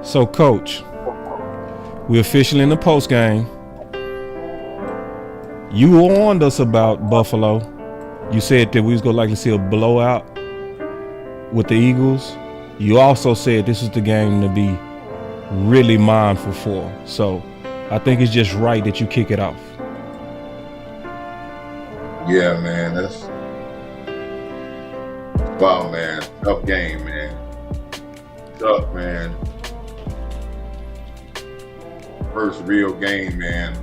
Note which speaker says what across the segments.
Speaker 1: So, Coach, we're officially in the post game. You warned us about Buffalo. You said that we was gonna likely see a blowout with the Eagles. You also said this is the game to be really mindful for. So, I think it's just right that you kick it off.
Speaker 2: Yeah, man, wow, man, tough game, man. Tough, man. First real game, man.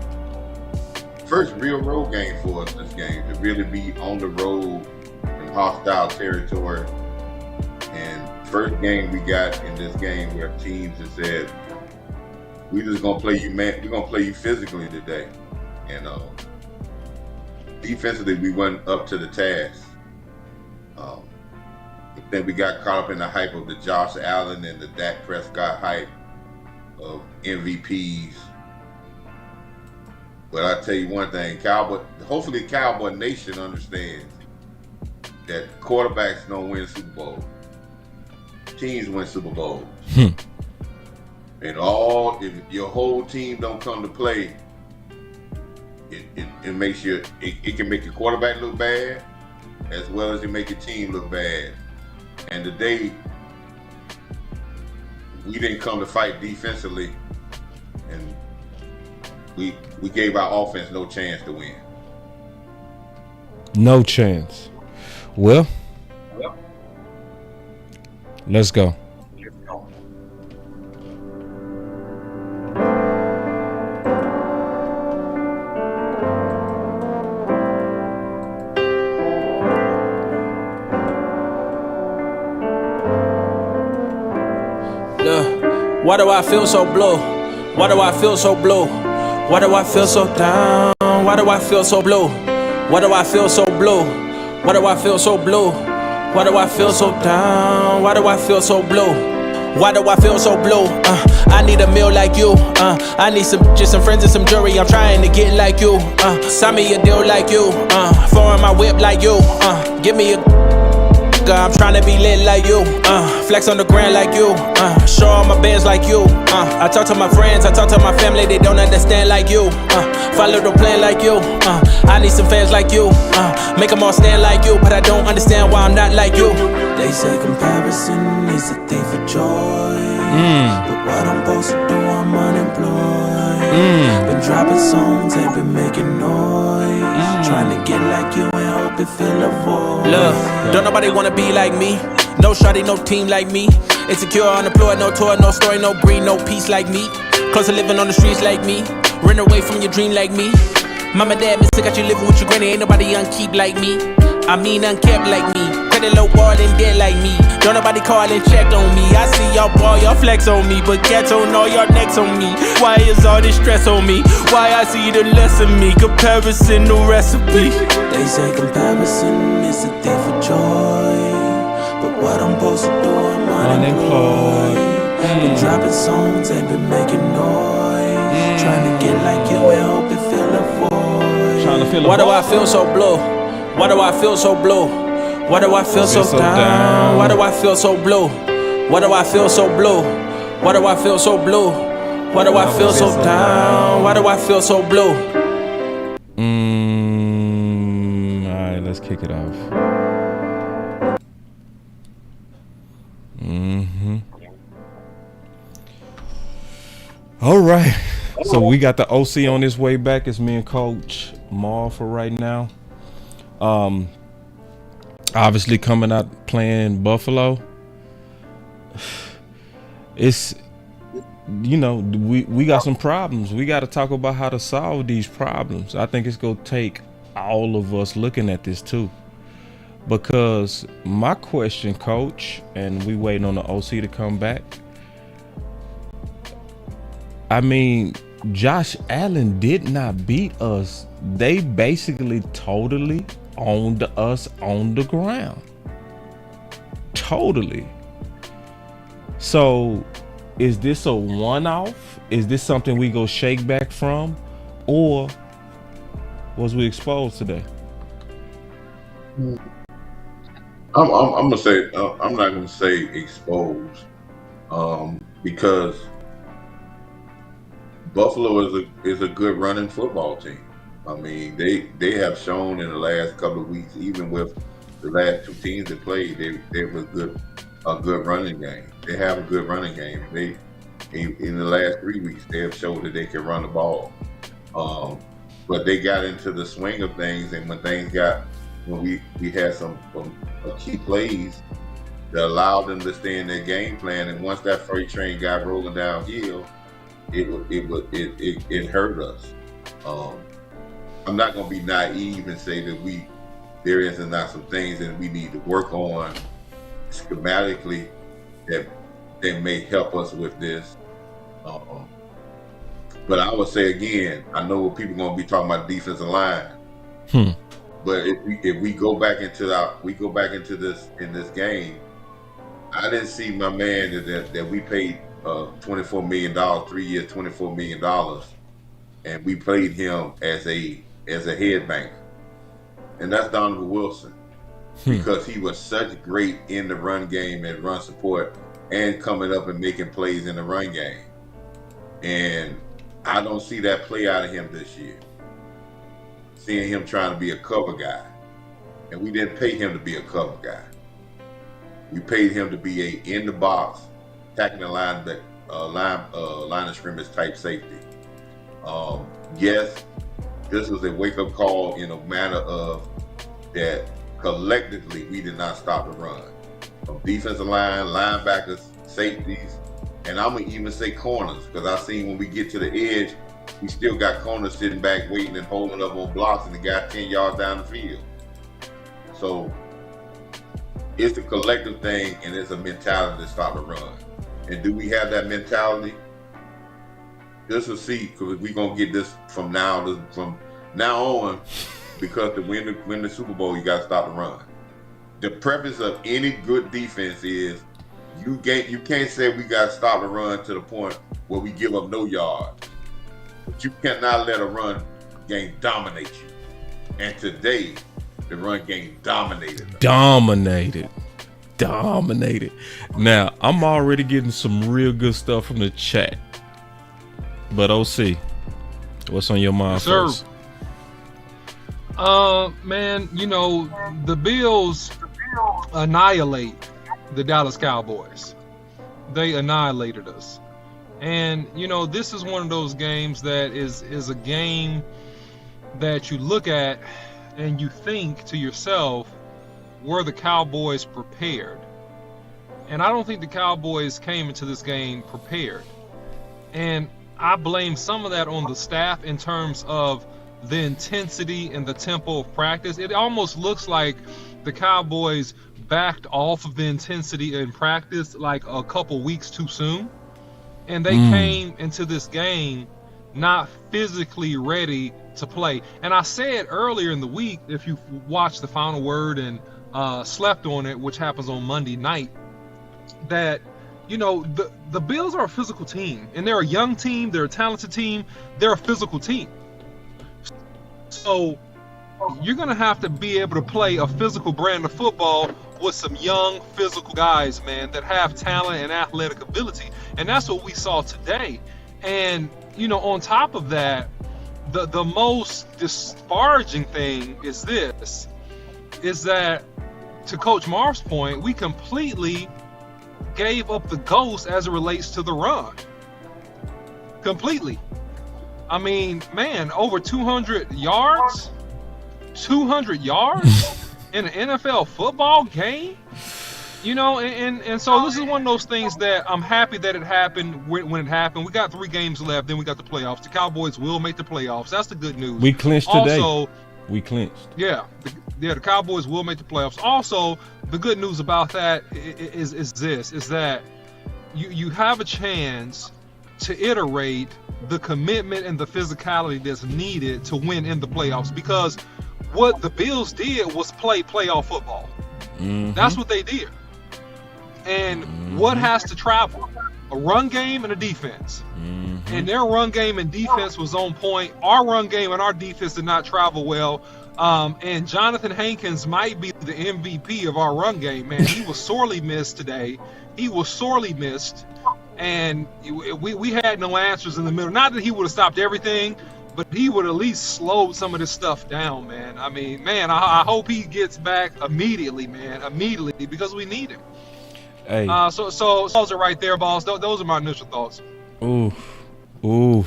Speaker 2: First real road game for us this game, to really be on the road in hostile territory. And first game we got in this game where teams have said, we just gonna play you, man. We're gonna play you physically today. And defensively, we went up to the task. Then we got caught up in the hype of the Josh Allen and the Dak Prescott hype of MVPs. But I tell you one thing, hopefully Cowboy Nation understands that quarterbacks don't win Super Bowl. Teams win Super Bowls. And if your whole team don't come to play, it makes it can make your quarterback look bad, as well as it make your team look bad. And today, we didn't come to fight defensively, and we gave our offense no chance to win.
Speaker 1: No chance. Well, let's go.
Speaker 3: Why do I feel so blue? Why do I feel so blue? Why do I feel so down? Why do I feel so blue? Why do I feel so blue? Why do I feel so blue? Why do I feel so down? Why do I feel so blue? Why do I feel so blue? I need a meal like you. I need some friends and some jewelry. I'm trying to get like you. Sign me a deal like you. Foreign my whip like you. Give me a. I'm tryna be lit like you, flex on the ground like you, show all my bands like you, I talk to my friends, I talk to my family, they don't understand like you, follow the plan like you, I need some fans like you, make them all stand like you, but I don't understand why I'm not like you. They say comparison is a thief of joy, but what I'm supposed to do, I'm unemployed, been dropping songs, ain't been making noise, trying to get like you and hope it fill a void. Look, don't nobody wanna be like me, no shawty, no team like me, insecure, unemployed, no tour, no story, no breed, no peace like me, close to living on the streets like me, run away from your dream like me, mama, dad, miss, got you living with your granny, ain't nobody unkeep like me, I mean unkept like me, credit low ball and dead like me, don't nobody call and check on me, I see y'all ball, y'all flex on me, but cats on all y'all necks on me, why is all this stress on me, why I see the less of me, comparison, no recipe. They say comparison is a thief of joy, but what I'm supposed to do, I'm unemployed, been dropping songs, ain't been making noise, trying to get like you and hope it fill a void. Why do I feel so blue? Why do I feel so blue? Why do I feel so down? Why do I feel so blue? Why do I feel so blue? Why do I feel so blue? Why do I feel so down? Why do I feel so blue?
Speaker 1: Alright, let's kick it off. Alright. So we got the OC on his way back. It's me and Coach Maul for right now. Obviously coming out playing Buffalo. It's, you know, we got some problems. We got to talk about how to solve these problems. I think it's going to take all of us looking at this too. Because my question, Coach, and we waiting on the OC to come back. I mean, Josh Allen did not beat us. They basically totally owned us on the ground. Totally. So is this a one-off? Is this something we go shake back from? Or was we exposed today?
Speaker 2: I'm gonna say I'm not gonna say exposed, because Buffalo is a good running football team. I mean, they have shown in the last couple of weeks, even with the last two teams that played, they have a good running game. They have a good running game. They in the last 3 weeks they have showed that they can run the ball. But they got into the swing of things, and when we had some key plays that allowed them to stay in their game plan, and once that freight train got rolling downhill, it hurt us. I'm not going to be naive and say that there is not some things that we need to work on schematically that may help us with this. But I would say again, I know people are going to be talking about defensive line. But if we go back into this game, I didn't see my man that we paid $24 million, 3 years, $24 million, and we played him as a head banker, and that's Donovan Wilson, because he was such great in the run game and run support and coming up and making plays in the run game. And I don't see that play out of him this year. Seeing him trying to be a cover guy, and we didn't pay him to be a cover guy. We paid him to be a in the box, attacking the line of scrimmage type safety. Yes, this was a wake up call in a manner of that collectively we did not stop the run. From defensive line, linebackers, safeties, and I'm gonna even say corners, because I seen when we get to the edge, we still got corners sitting back waiting and holding up on blocks, and the guy 10 yards down the field. So it's a collective thing, and it's a mentality to stop the run. And do we have that mentality? Just to see, because we're gonna get this from now on, because to win the Super Bowl, you got to stop the run. The preface of any good defense is you can't say we got to stop the run to the point where we give up no yards. But you cannot let a run game dominate you. And today, the run game dominated us.
Speaker 1: Dominated. Now, I'm already getting some real good stuff from the chat. But OC, what's on your mind first?
Speaker 4: Man, the Bills annihilate the Dallas Cowboys. They annihilated us. And, this is one of those games that is a game that you look at and you think to yourself, were the Cowboys prepared? And I don't think the Cowboys came into this game prepared. And I blame some of that on the staff in terms of the intensity and the tempo of practice. It almost looks like the Cowboys backed off of the intensity in practice like a couple weeks too soon. And they came into this game not physically ready to play. And I said earlier in the week, if you watched the Final Word and slept on it, which happens on Monday night, that the Bills are a physical team, and they're a young team, they're a talented team, they're a physical team. So you're going to have to be able to play a physical brand of football with some young physical guys, man, that have talent and athletic ability. And that's what we saw today. And, on top of that, the most disparaging thing is that, to Coach Marv's point, we completely gave up the ghost as it relates to the run. Completely. I mean, man, over 200 yards? 200 yards in an NFL football game? And so this is one of those things that I'm happy that it happened when it happened. We got 3 games left, then we got the playoffs. The Cowboys will make the playoffs. That's the good news.
Speaker 1: We clinched today. We clinched.
Speaker 4: Yeah, the Cowboys will make the playoffs. Also, the good news about that is that you have a chance to iterate the commitment and the physicality that's needed to win in the playoffs, because what the Bills did was play playoff football. That's what they did. And what has to travel? A run game and a defense. And their run game and defense was on point. Our run game and our defense did not travel well. And Jonathan Hankins might be the MVP of our run game, man. He was sorely missed today. He was sorely missed. And we had no answers in the middle. Not that he would have stopped everything, but he would at least slow some of this stuff down, man. I mean, man, I hope he gets back immediately, man. Immediately, because we need him.
Speaker 1: Hey.
Speaker 4: So those are right there, boss. Those are my initial thoughts.
Speaker 1: Ooh.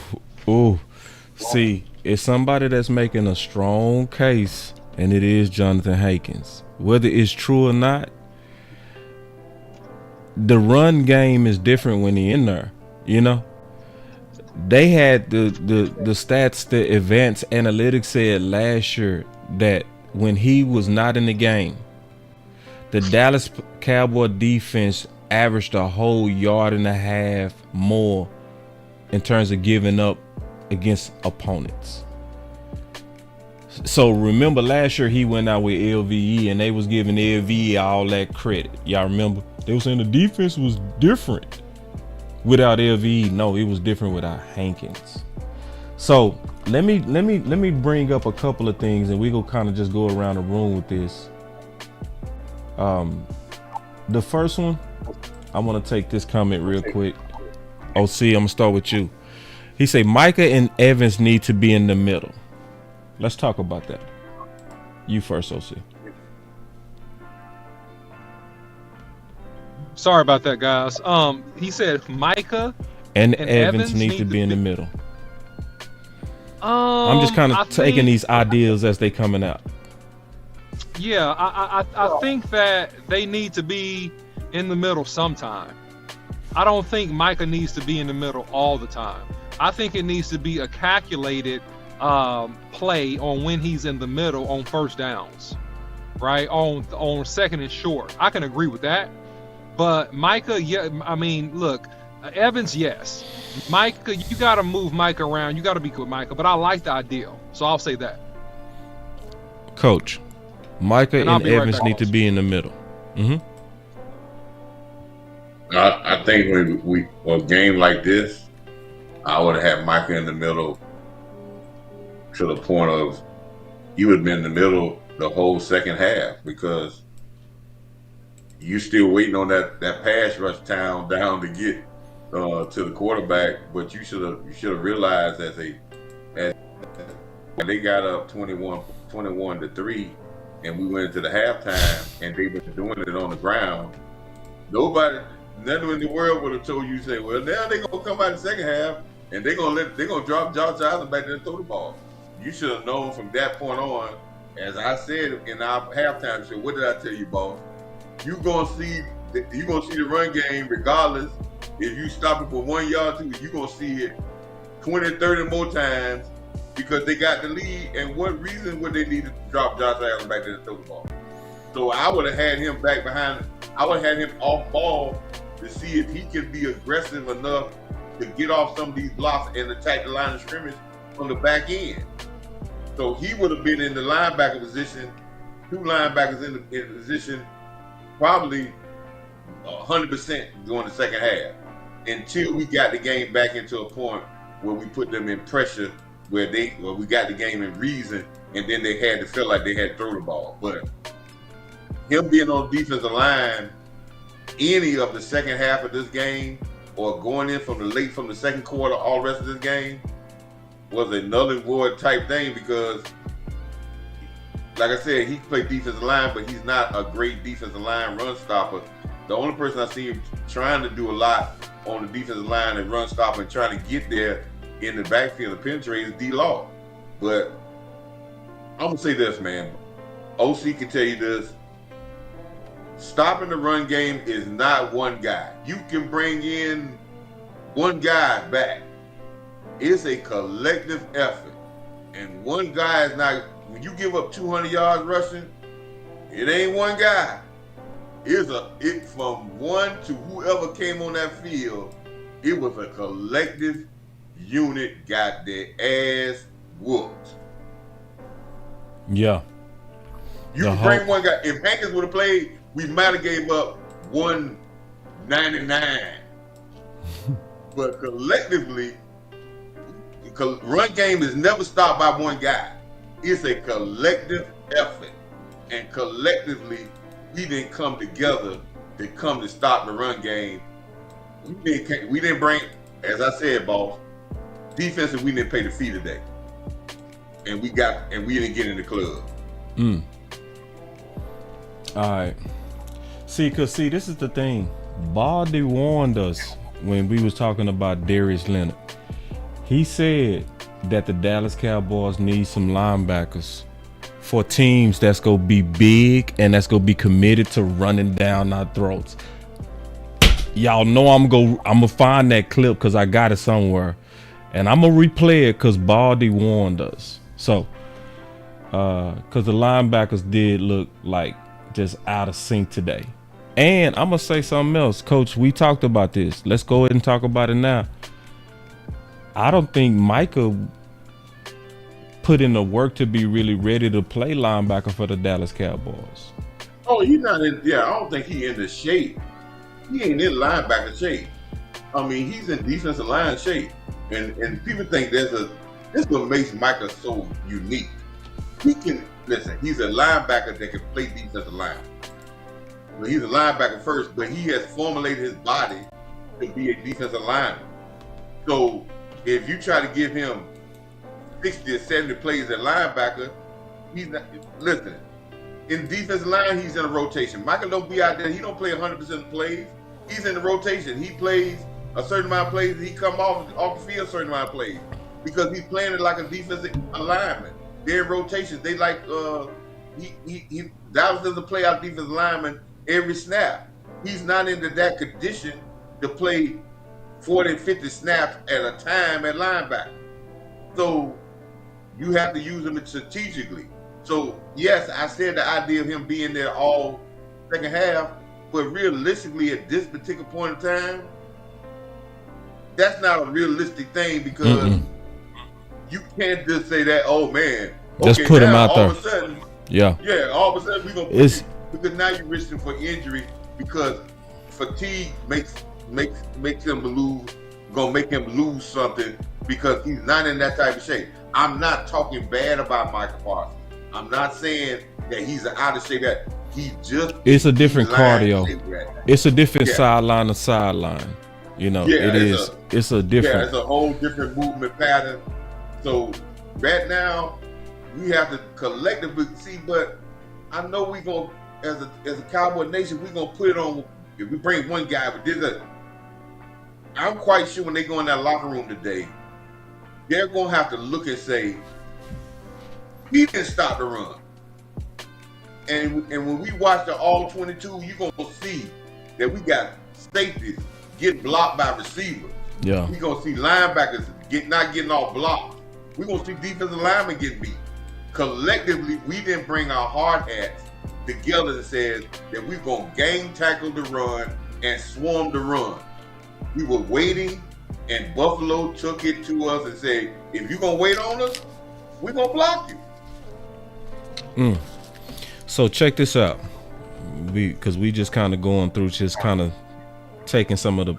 Speaker 1: See, it's somebody that's making a strong case, and it is Jonathan Hankins. Whether it's true or not, the run game is different when he's in there. You know, they had the stats, the advanced analytics said last year that when he was not in the game, the Dallas Cowboy defense averaged a whole yard and a half more in terms of giving up against opponents. So remember last year he went out with LVE and they was giving LVE all that credit. Y'all remember? They were saying the defense was different without LVE. No, it was different without Hankins. So let me bring up a couple of things and we go kind of just go around the room with this. The first one, I want to take this comment real quick. OC, I'm gonna start with you. He say Micah and Evans need to be in the middle. Let's talk about that. You first, OC.
Speaker 4: Sorry about that, guys. He said Micah
Speaker 1: and Evans need to be in the middle. I'm just kind of taking these ideas as they coming out.
Speaker 4: Yeah, I think that they need to be in the middle sometime. I don't think Micah needs to be in the middle all the time. I think it needs to be a calculated play on when he's in the middle on first downs, right? On second and short. I can agree with that. But Micah, yeah, I mean, look, Evans, yes. Micah, you got to move Micah around. You got to be good with Micah. But I like the ideal, so I'll say that.
Speaker 1: Coach, Micah and Evans
Speaker 4: right
Speaker 1: need to be in the middle.
Speaker 2: I think when we a game like this, I would have had Micah in the middle to the point of he would have been in the middle the whole second half because you still waiting on that pass rush down to get to the quarterback, but you should have realized as they got up 21-3 and we went into the halftime and they were doing it on the ground. Nothing in the world would have told you, say, well, now they're gonna come out in the second half and they're gonna drop Josh Allen back there and throw the ball. You should have known from that point on, as I said in our halftime show, what did I tell you, boss? You're gonna see the run game regardless. If you stop it for 1 yard, you're gonna see it 20, 30 more times because they got the lead. And what reason would they need to drop Josh Allen back there and throw the ball? So I would have had him back behind. I would have had him off ball to see if he can be aggressive enough to get off some of these blocks and attack the line of scrimmage from the back end. So he would have been in the linebacker position, two linebackers in position, probably 100% during the second half, until we got the game back into a point where we put them in pressure, where we got the game in reason, and then they had to feel like they had to throw the ball. But him being on the defensive line any of the second half of this game or going in from the second quarter, all the rest of this game was a null and void type thing because, like I said, he played defensive line, but he's not a great defensive line run stopper. The only person I see him trying to do a lot on the defensive line and run stop and trying to get there in the backfield and penetrate is D-Law. But I'm going to say this, man. OC can tell you this. Stopping the run game is not one guy. You can bring in one guy back. It's a collective effort. And one guy is not, when you give up 200 yards rushing, it ain't one guy. It from one to whoever came on that field, it was a collective unit got their ass whooped.
Speaker 1: Yeah.
Speaker 2: You can bring one guy. If Hankins would have played, we might have gave up 199. But collectively, run game is never stopped by one guy. It's a collective effort, and collectively, we didn't come together to stop the run game. We didn't bring, as I said, boss, defensive. We didn't pay the fee today, and we didn't get in the club.
Speaker 1: All right. See, this is the thing. Baldy warned us when we was talking about Darius Leonard. He said that the Dallas Cowboys need some linebackers for teams that's gonna be big and that's gonna be committed to running down our throats. Y'all know I'm gonna find that clip because I got it somewhere, and I'm gonna replay it because Baldy warned us. So, because the linebackers did look like just out of sync today. And I'm gonna say something else, Coach. We talked about this. Let's go ahead and talk about it now. I don't think Micah put in the work to be really ready to play linebacker for the Dallas Cowboys.
Speaker 2: Oh, he's not in. Yeah, I don't think he in the shape. He ain't in linebacker shape. I mean, he's in defensive line shape, and people think this is what makes Micah so unique. He can listen. He's a linebacker that can play defensive line. Well, he's a linebacker first, but he has formulated his body to be a defensive lineman. So if you try to give him 60 or 70 plays at linebacker, he's not. Listen, in defensive line, he's in a rotation. Michael don't be out there. He don't play 100% of plays. He's in the rotation. He plays a certain amount of plays. He come off the field a certain amount of plays because he's playing it like a defensive lineman. They're in rotations. They like Dallas doesn't play out defensive lineman every snap. He's not into that condition to play 40 and 50 snaps at a time at linebacker. So you have to use him strategically. So yes, I said the idea of him being there all second half, but realistically at this particular point in time, that's not a realistic thing because you can't just say that, oh man,
Speaker 1: just put him out there.
Speaker 2: All of a sudden, all of a sudden we're gonna put you, because now you're risking for injury because fatigue makes him gonna make him lose something because he's not in that type of shape. I'm not talking bad about Michael Parsons. I'm not saying that he's out of shape. That he just
Speaker 1: it's a different cardio. It's a different sideline to sideline. You know, it is. It's a different.
Speaker 2: Yeah, it's a whole different movement pattern. So right now, we have to collectively see. But I know we gonna, as a Cowboy Nation, we gonna put it on. If we bring one guy, but I'm quite sure when they go in that locker room today, they're gonna have to look and say, he didn't stop the run. And when we watch the all 22, you're gonna see that we got safeties getting blocked by receivers.
Speaker 1: Yeah.
Speaker 2: We're gonna see linebackers not getting off blocks. We're gonna see defensive linemen getting beat. Collectively, we didn't bring our hard hats together and said that we're gonna gang tackle the run and swarm the run. We were waiting, and Buffalo took it to us and said, if you're gonna wait on us, we're gonna block you.
Speaker 1: So check this out, because we just kind of going through, just kind of taking some of the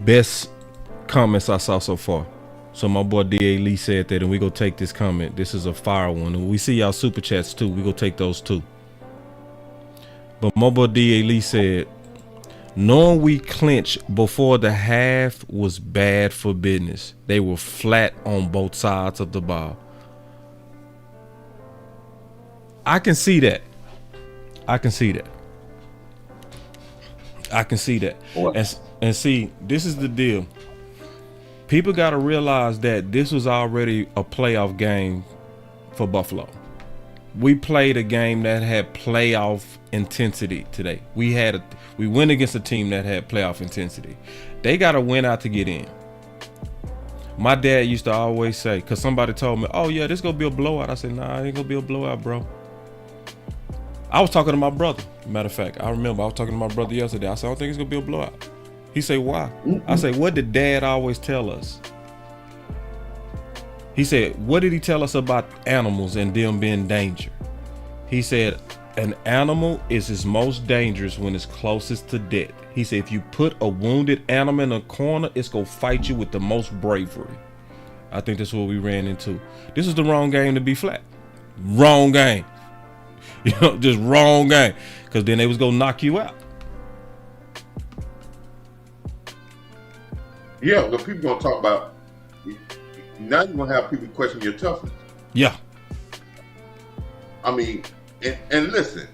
Speaker 1: best comments I saw so far. So my boy D.A. Lee said that, and we go take this comment. This is a fire one, and we see y'all super chats too. We go take those too. But my boy D.A. Lee said, knowing we clinched before the half was bad for business. They were flat on both sides of the ball. I can see that. I can see that. And see, this is the deal. People got to realize that this was already a playoff game for Buffalo. We played a game that had playoff intensity today. We went against a team that had playoff intensity. They got to win out to get in. My dad used to always say, because somebody told me, oh yeah, this going to be a blowout. I said, nah, it ain't going to be a blowout, bro. I was talking to my brother. Matter of fact, I remember I was talking to my brother yesterday. I said, I don't think it's going to be a blowout. He said, why? I said, what did dad always tell us? He said, what did he tell us about animals and them being danger? He said, an animal is its most dangerous when it's closest to death. He said, if you put a wounded animal in a corner, it's going to fight you with the most bravery. I think that's what we ran into. This is the wrong game to be flat. Wrong game. You know, just wrong game. Because then they was going to knock you out.
Speaker 2: Yeah, but people going to talk about, now you're going to have people question your toughness.
Speaker 1: Yeah.
Speaker 2: I mean, and listen,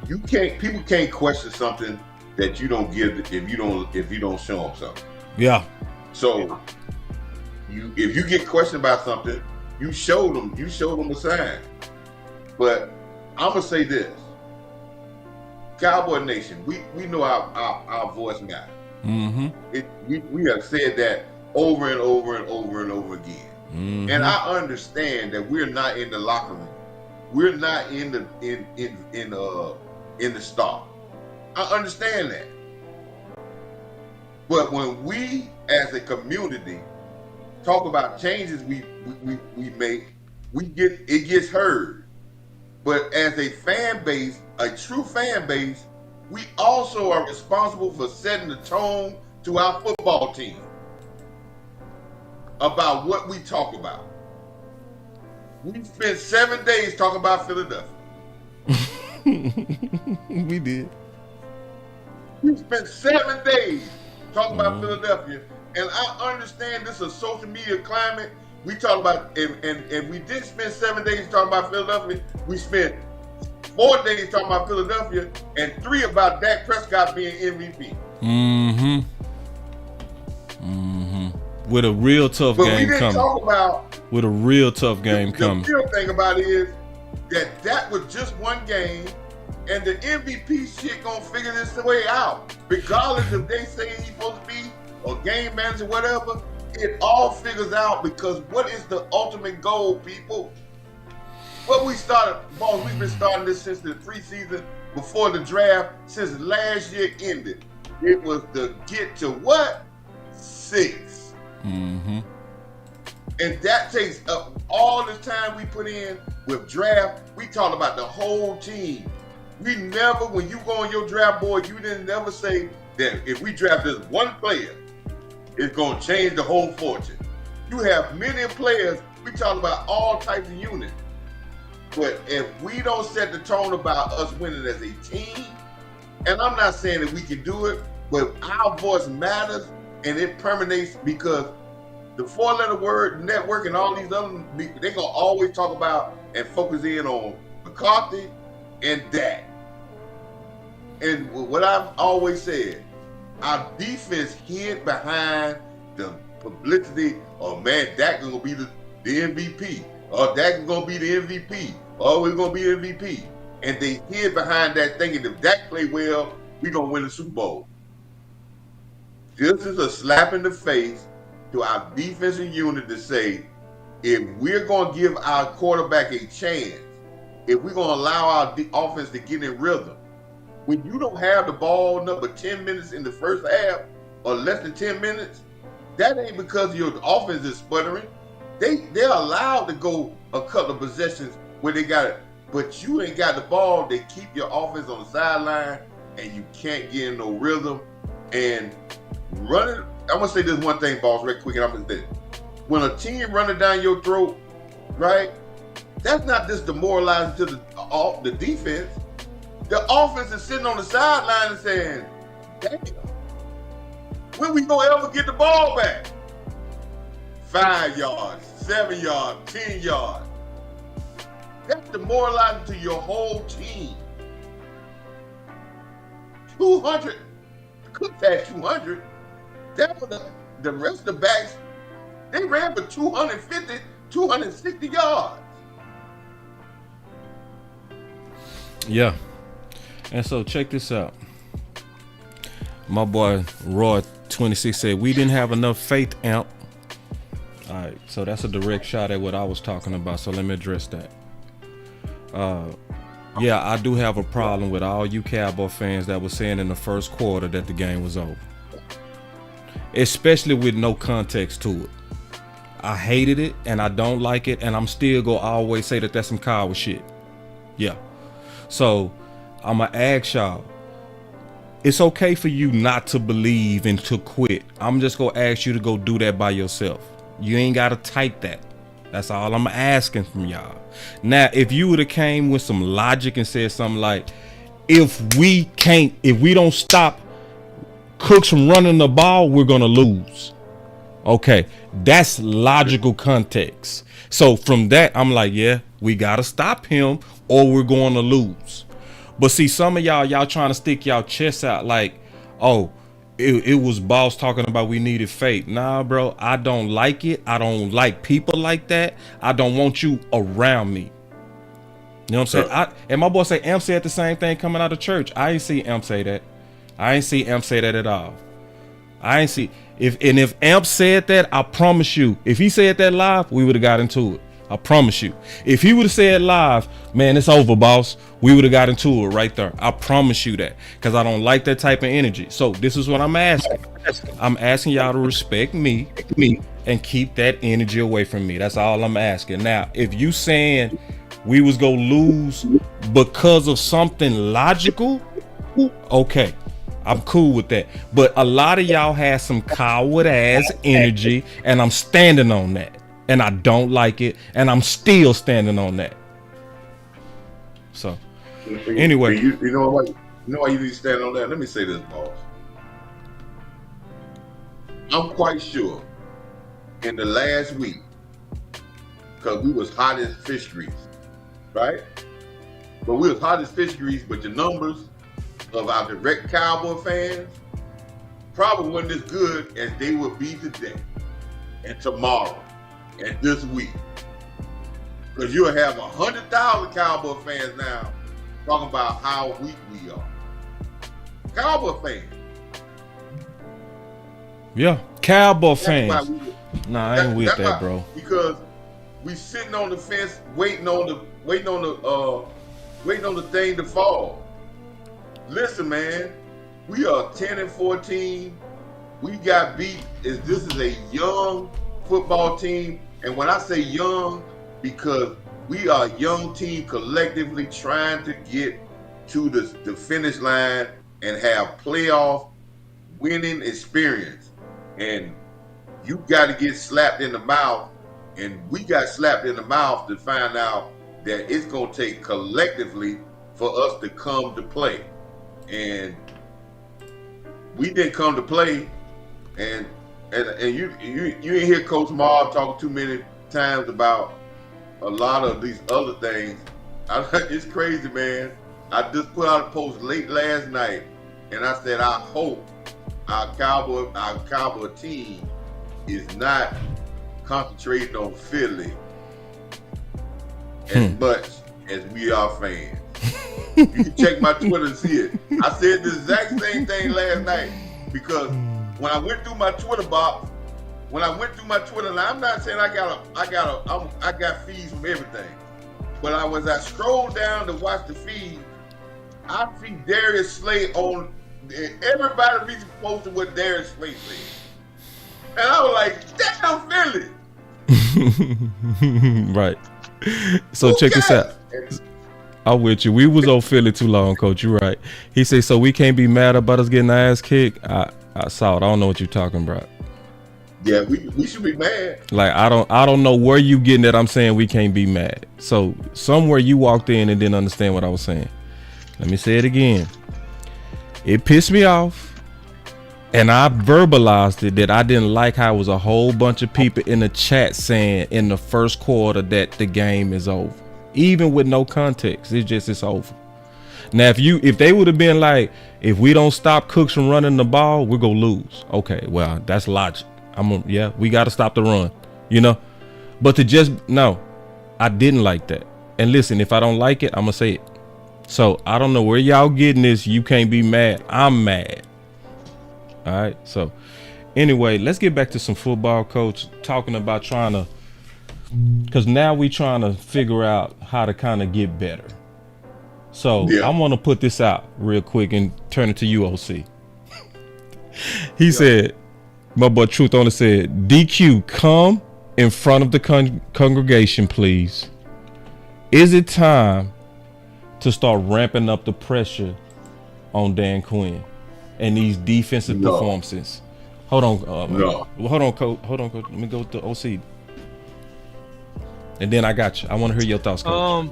Speaker 2: people can't question something that you don't give if you don't show them something.
Speaker 1: Yeah.
Speaker 2: So if you get questioned about something, you show them a sign. But I'm gonna say this, Cowboy Nation, we know our voice matters.
Speaker 1: Mm-hmm.
Speaker 2: We have said that over and over and over and over again.
Speaker 1: Mm-hmm.
Speaker 2: And I understand that we're not in the locker room. We're not in the start. I understand that. But when we as a community talk about changes we make, it gets heard. But as a fan base, a true fan base, we also are responsible for setting the tone to our football team about what we talk about. We spent 7 days talking about Philadelphia.
Speaker 1: We did.
Speaker 2: We spent 7 days talking about Philadelphia, and I understand this is a social media climate. We talk about, and we did spend 7 days talking about Philadelphia. We spent 4 days talking about Philadelphia, and 3 about Dak Prescott being MVP.
Speaker 1: Mm-hmm. Mm-hmm. With a real tough
Speaker 2: but
Speaker 1: game
Speaker 2: we didn't
Speaker 1: coming.
Speaker 2: Talk about
Speaker 1: with a real tough game coming.
Speaker 2: The real thing about it is that was just one game, and the MVP shit gonna figure this way out. Regardless if they say he's supposed to be a game manager, whatever, it all figures out, because what is the ultimate goal, people? What we started, boss, we've been starting this since the preseason, before the draft, since last year ended. It was to get to what? 6.
Speaker 1: Mm-hmm.
Speaker 2: And that takes up all the time we put in with draft. We talk about the whole team. We never, when you go on your draft board, you didn't never say that if we draft this one player, it's going to change the whole fortune. You have many players. We talk about all types of units. But if we don't set the tone about us winning as a team, and I'm not saying that we can do it, but our voice matters, and it permeates, because the 4-letter word network and all these other, they're going to always talk about and focus in on McCarthy and Dak. And what I've always said, our defense hid behind the publicity, oh man, Dak is going to be the MVP, or Dak is going to be the MVP, or we're going to be the MVP. And they hid behind that thinking if Dak play well, we're going to win the Super Bowl. This is a slap in the face to our defensive unit to say, if we're going to give our quarterback a chance, if we're going to allow our offense to get in rhythm, when you don't have the ball number 10 minutes in the first half, or less than 10 minutes, that ain't because your offense is sputtering. They're allowed to go a couple of possessions where they got it, but you ain't got the ball. They keep your offense on the sideline, and you can't get in no rhythm. And running, I'm gonna say this one thing, boss, right quick, and I'm gonna say this. When a team running down your throat, right, that's not just demoralizing to the defense. The offense is sitting on the sideline and saying, damn, when we gonna ever get the ball back? 5 yards, 7 yards, 10 yards. That's demoralizing to your whole team. 200, could pass 200. That was the rest of the backs, they ran for 250, 260 yards.
Speaker 1: Yeah. And so check this out. My boy Roy 26 said, we didn't have enough faith, Amp. All right, so that's a direct shot at what I was talking about. So let me address that. Yeah, I do have a problem with all you Cowboy fans that were saying in the first quarter that the game was over. Especially with no context to it. I hated it and I don't like it, and I'm still gonna always say that that's some coward shit. Yeah. So I'ma ask y'all, It's okay for you not to believe and to quit. I'm just gonna ask you to go do that by yourself. You ain't gotta type that. That's all I'm asking from y'all. Now, if you would have came with some logic and said something like, if we don't stop Cooks from running the ball, we're gonna lose. Okay, that's logical context. So from that, I'm like, yeah, we gotta stop him or we're going to lose. But see, some of y'all trying to stick y'all chests out like, oh, it was Boss talking about we needed faith. Nah, bro, I don't like it. I don't like people like that. I don't want you around me. You know what I'm saying? And my boy say Amp said the same thing coming out of church. I ain't see Amp say that. I ain't see Amp say that at all. I ain't see if Amp said that, I promise you, if he said that live, we would have got into it. I promise you. If he would have said live, man, it's over, boss, we would have got into it right there. I promise you that, because I don't like that type of energy. So this is what I'm asking. I'm asking y'all to respect me and keep that energy away from me. That's all I'm asking. Now, if you saying we was gonna lose because of something logical, okay, I'm cool with that. But a lot of y'all have some coward ass energy, and I'm standing on that. And I don't like it, and I'm still standing on that. So, anyway,
Speaker 2: you know why you need to stand on that? Let me say this, boss. I'm quite sure in the last week, because we was hot as fish grease, right? But we was hot as fish grease, but the numbers of our direct Cowboy fans probably wasn't as good as they would be today and tomorrow and this week. Because you'll have 100,000 Cowboy fans now talking about how weak we are. Cowboy fans.
Speaker 1: Yeah, Cowboy fans. Nah, I ain't with that, bro.
Speaker 2: Because we sitting on the fence waiting on the thing to fall. Listen, man, we are 10-14. We got beat. This is a young football team, and when I say young, because we are a young team collectively trying to get to the finish line and have playoff winning experience. And you got to get slapped in the mouth, and we got slapped in the mouth to find out that it's going to take collectively for us to come to play. And we didn't come to play, and you ain't hear Coach Marv talk too many times about a lot of these other things. It's crazy, man. I just put out a post late last night, and I said I hope our Cowboy team is not concentrating on Philly as much as we are fans. You can check my Twitter and see it. I said the exact same thing last night, because when I went through my Twitter box, and I'm not saying I got feeds from everything, but as I scrolled down to watch the feed, I see Darius Slay on. Everybody reposted what Darius Slay said, and I was like, "Damn, Philly!"
Speaker 1: Right. So check this out. I'm with you. We was on Philly too long, Coach. You're right. He said, so we can't be mad about us getting our ass kicked. I saw it. I don't know what you're talking about.
Speaker 2: Yeah, we should be mad.
Speaker 1: Like, I don't know where you getting that I'm saying we can't be mad. So somewhere you walked in and didn't understand what I was saying. Let me say it again. It pissed me off, and I verbalized it that I didn't like how it was a whole bunch of people in the chat saying in the first quarter that the game is over. Even with no context, it's over. Now, if they would have been like, if we don't stop Cooks from running the ball, we're gonna lose. Okay, well, that's logic. We got to stop the run, But no, I didn't like that. And listen, if I don't like it, I'm gonna say it. So I don't know where y'all getting this. You can't be mad. I'm mad. All right. So anyway, let's get back to some football, Coach. Talking about because now we trying to figure out how to kind of get better. So I want to put this out real quick and turn it to you, OC. He said, my boy Truth Only said, DQ, come in front of the congregation, please. Is it time to start ramping up the pressure on Dan Quinn? and these defensive
Speaker 2: No.
Speaker 1: performances? Hold on,
Speaker 2: No.
Speaker 1: hold on, coach. Let me go with the OC, and then I got you. I want to hear your thoughts, coach.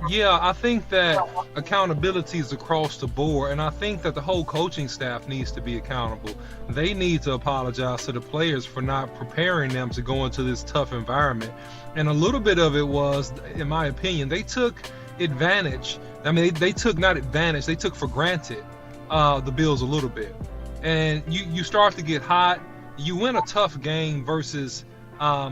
Speaker 4: Yeah, I think that accountability is across the board, and I think that the whole coaching staff needs to be accountable. They need to apologize to the players for not preparing them to go into this tough environment. And a little bit of it was, in my opinion, they took advantage. I mean, they took not advantage, they took for granted the Bills a little bit. And you start to get hot. You win a tough game versus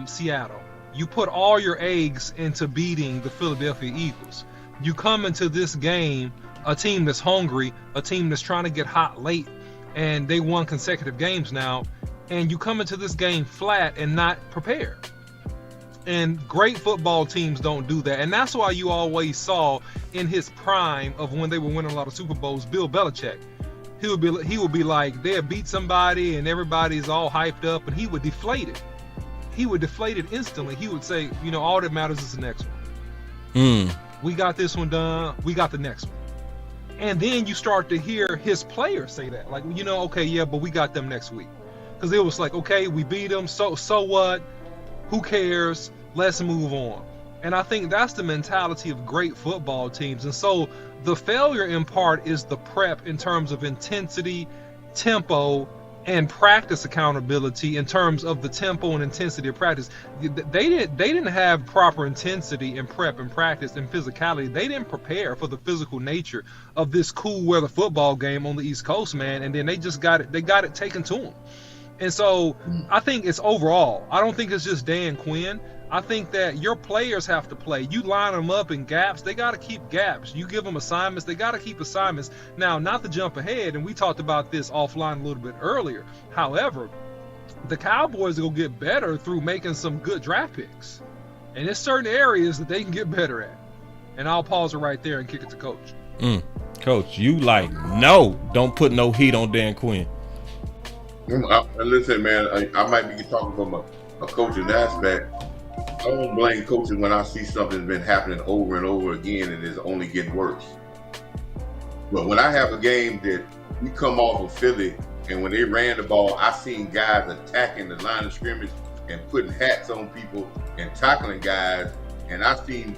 Speaker 4: Seattle. You put all your eggs into beating the Philadelphia Eagles. You come into this game, a team that's hungry, a team that's trying to get hot late, and they won consecutive games now, and you come into this game flat and not prepared. And great football teams don't do that. And that's why you always saw in his prime of when they were winning a lot of Super Bowls, Bill Belichick. He would be like, they'll beat somebody and everybody's all hyped up, and he would deflate it. He would deflate it instantly. He would say, all that matters is the next one. We got this one done. We got the next one. And then you start to hear his players say that. Like, okay, yeah, but we got them next week. Because it was like, okay, we beat them. So what? Who cares? Let's move on. And I think that's the mentality of great football teams. And so the failure in part is the prep in terms of intensity, tempo, and practice accountability in terms of the tempo and intensity of practice. They didn't have proper intensity and prep and practice and physicality. They didn't prepare for the physical nature of this cool weather football game on the East Coast, man. And then they just got it taken to them. And so I think it's overall. I don't think it's just Dan Quinn. I think that your players have to play. You line them up in gaps. They got to keep gaps. You give them assignments. They got to keep assignments. Now, not to jump ahead, and we talked about this offline a little bit earlier. However, the Cowboys will get better through making some good draft picks. And there's certain areas that they can get better at. And I'll pause it right there and kick it to Coach.
Speaker 1: Coach, you no, don't put no heat on Dan Quinn.
Speaker 2: Listen, man, I might be talking from a coaching aspect. I don't blame coaches when I see something's been happening over and over again and it's only getting worse. But when I have a game that we come off of Philly and when they ran the ball, I seen guys attacking the line of scrimmage and putting hats on people and tackling guys. And I seen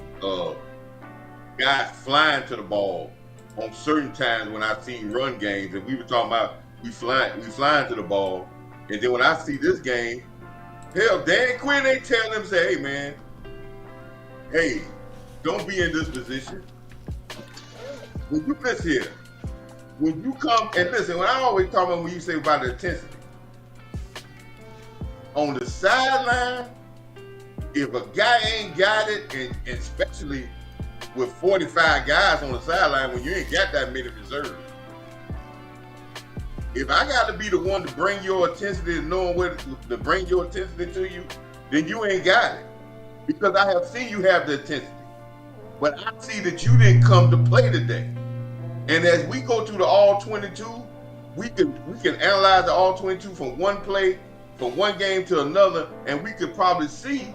Speaker 2: guys flying to the ball on certain times when I seen run games. And we were talking about we flying to the ball. And then when I see this game, hell, Dan Quinn ain't telling them, say, hey, man, hey, don't be in this position. When you listen here, when you come, and listen, when I always talk about when you say about the intensity, on the sideline, if a guy ain't got it, and especially with 45 guys on the sideline, when you ain't got that many reserves, if I got to be the one to bring your intensity and knowing where to bring your intensity to you, then you ain't got it. Because I have seen you have the intensity. But I see that you didn't come to play today. And as we go through the all 22, we can analyze the all 22 from one play, from one game to another, and we could probably see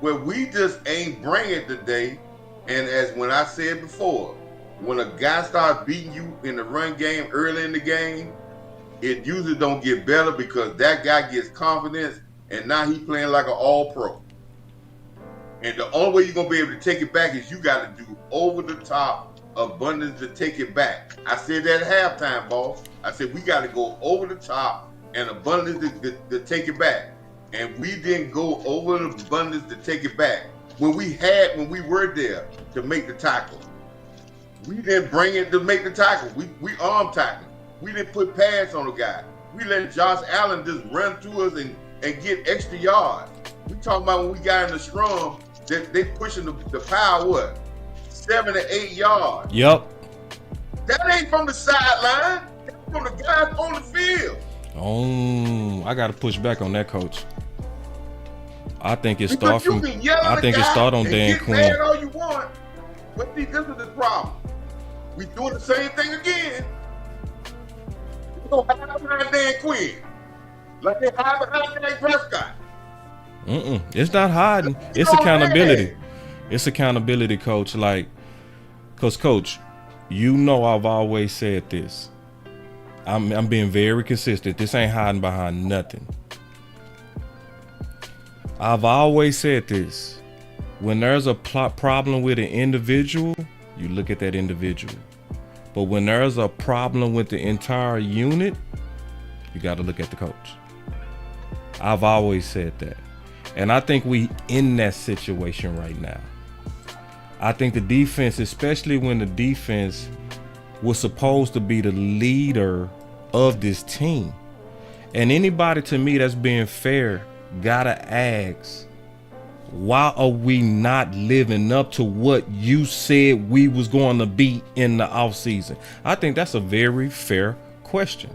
Speaker 2: where we just ain't bring it today. And as when I said before, when a guy starts beating you in the run game early in the game, it usually don't get better because that guy gets confidence and now he's playing like an all-pro. And the only way you're going to be able to take it back is you got to do over-the-top abundance to take it back. I said that at halftime, boss. I said we got to go over the top and abundance to take it back. And we didn't go over the abundance to take it back. When we were there to make the tackle, we didn't bring it to make the tackle. We arm tackled. We didn't put pads on the guy. We let Josh Allen just run through us and get extra yards. We talking about when we got in the scrum, that they pushing the power, 7 to 8 yards.
Speaker 1: Yep.
Speaker 2: That ain't from the sideline. That's from the guys on the field.
Speaker 1: Oh, I got to push back on that, Coach. I think it
Speaker 2: Because
Speaker 1: starts
Speaker 2: you
Speaker 1: from.
Speaker 2: can yell at
Speaker 1: I
Speaker 2: the
Speaker 1: think it
Speaker 2: guy
Speaker 1: start on
Speaker 2: and
Speaker 1: Dan
Speaker 2: get
Speaker 1: Quinn.
Speaker 2: mad all you want, but see, this is the problem. We doing the same thing again. We gonna hide behind Dan Quinn, like they hide behind Dak Prescott.
Speaker 1: It's not hiding. It's accountability. It's accountability, Coach. Like, Coach, You know I've always said this. I'm being very consistent. This ain't hiding behind nothing. I've always said this. When there's a problem with an individual, you look at that individual. But when there's a problem with the entire unit, you got to look at the coach. I've always said that. And I think we in that situation right now. I think the defense, especially when the defense was supposed to be the leader of this team. And anybody to me that's being fair gotta ask, why are we not living up to what you said we was going to be in the offseason? I think that's a very fair question.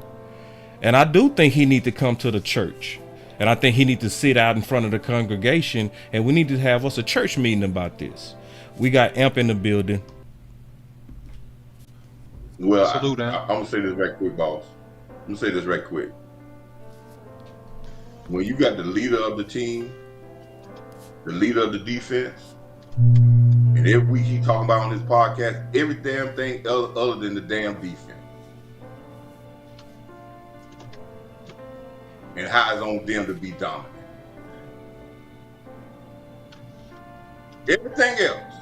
Speaker 1: And I do think he need to come to the church. And I think he need to sit out in front of the congregation, and we need to have us a church meeting about this. We got Amp in the building.
Speaker 2: Well, I'm going to say this right quick, boss. I'm going to say this right quick. When you got the leader of the team, the leader of the defense, and every week he talking about on his podcast, every damn thing other than the damn defense. And how it's on them to be dominant. Everything else.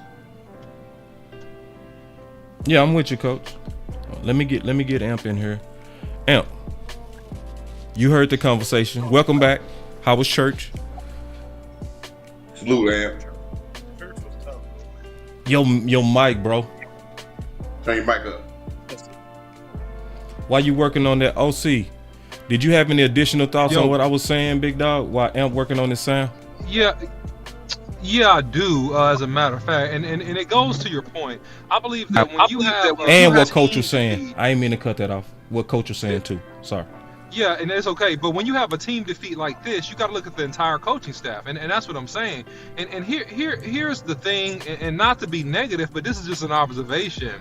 Speaker 1: Yeah, I'm with you, Coach. Let me get Amp in here. Amp, you heard the conversation. Welcome back. How was church?
Speaker 2: Salute, Amp.
Speaker 5: Church was tough.
Speaker 1: Your mic, bro.
Speaker 2: Turn your mic up.
Speaker 1: While you working on that OC, did you have any additional thoughts on what I was saying, big dog, while Amp working on this sound?
Speaker 4: Yeah, I do. As a matter of fact, and it goes to your point. I believe that when you have
Speaker 1: and what coach was saying, I didn't mean to cut that off. What coach was saying too. Sorry.
Speaker 4: Yeah, and it's okay. But when you have a team defeat like this, you got to look at the entire coaching staff, and that's what I'm saying. And here's the thing, and not to be negative, but this is just an observation.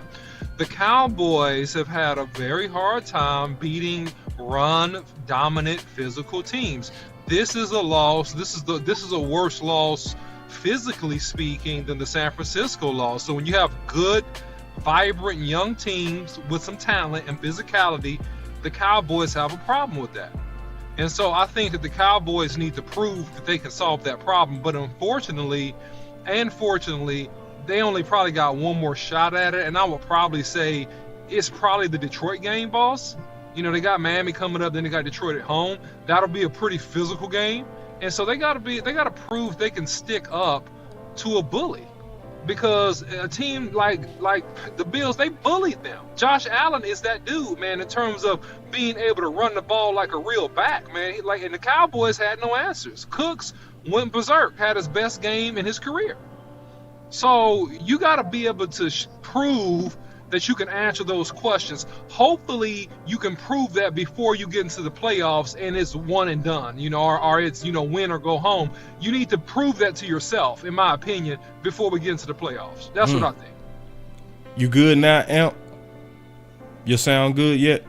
Speaker 4: The Cowboys have had a very hard time beating run dominant physical teams. This is a loss. This is a worse loss, physically speaking, than the San Francisco loss. So when you have good, vibrant young teams with some talent and physicality, the Cowboys have a problem with that. And so I think that the Cowboys need to prove that they can solve that problem. But unfortunately and fortunately, they only probably got one more shot at it. And I would probably say it's probably the Detroit game, boss. You know, they got Miami coming up, then they got Detroit at home. That'll be a pretty physical game. And so they got to prove they can stick up to a bully. Because a team like the Bills, they bullied them. Josh Allen is that dude, man, in terms of being able to run the ball like a real back, man. And the Cowboys had no answers. Cooks went berserk, had his best game in his career. So you got to be able to prove that you can answer those questions. Hopefully you can prove that before you get into the playoffs and it's one and done, or it's, win or go home. You need to prove that to yourself, in my opinion, before we get into the playoffs. That's what I think.
Speaker 1: You good now, Amp? You sound good yet?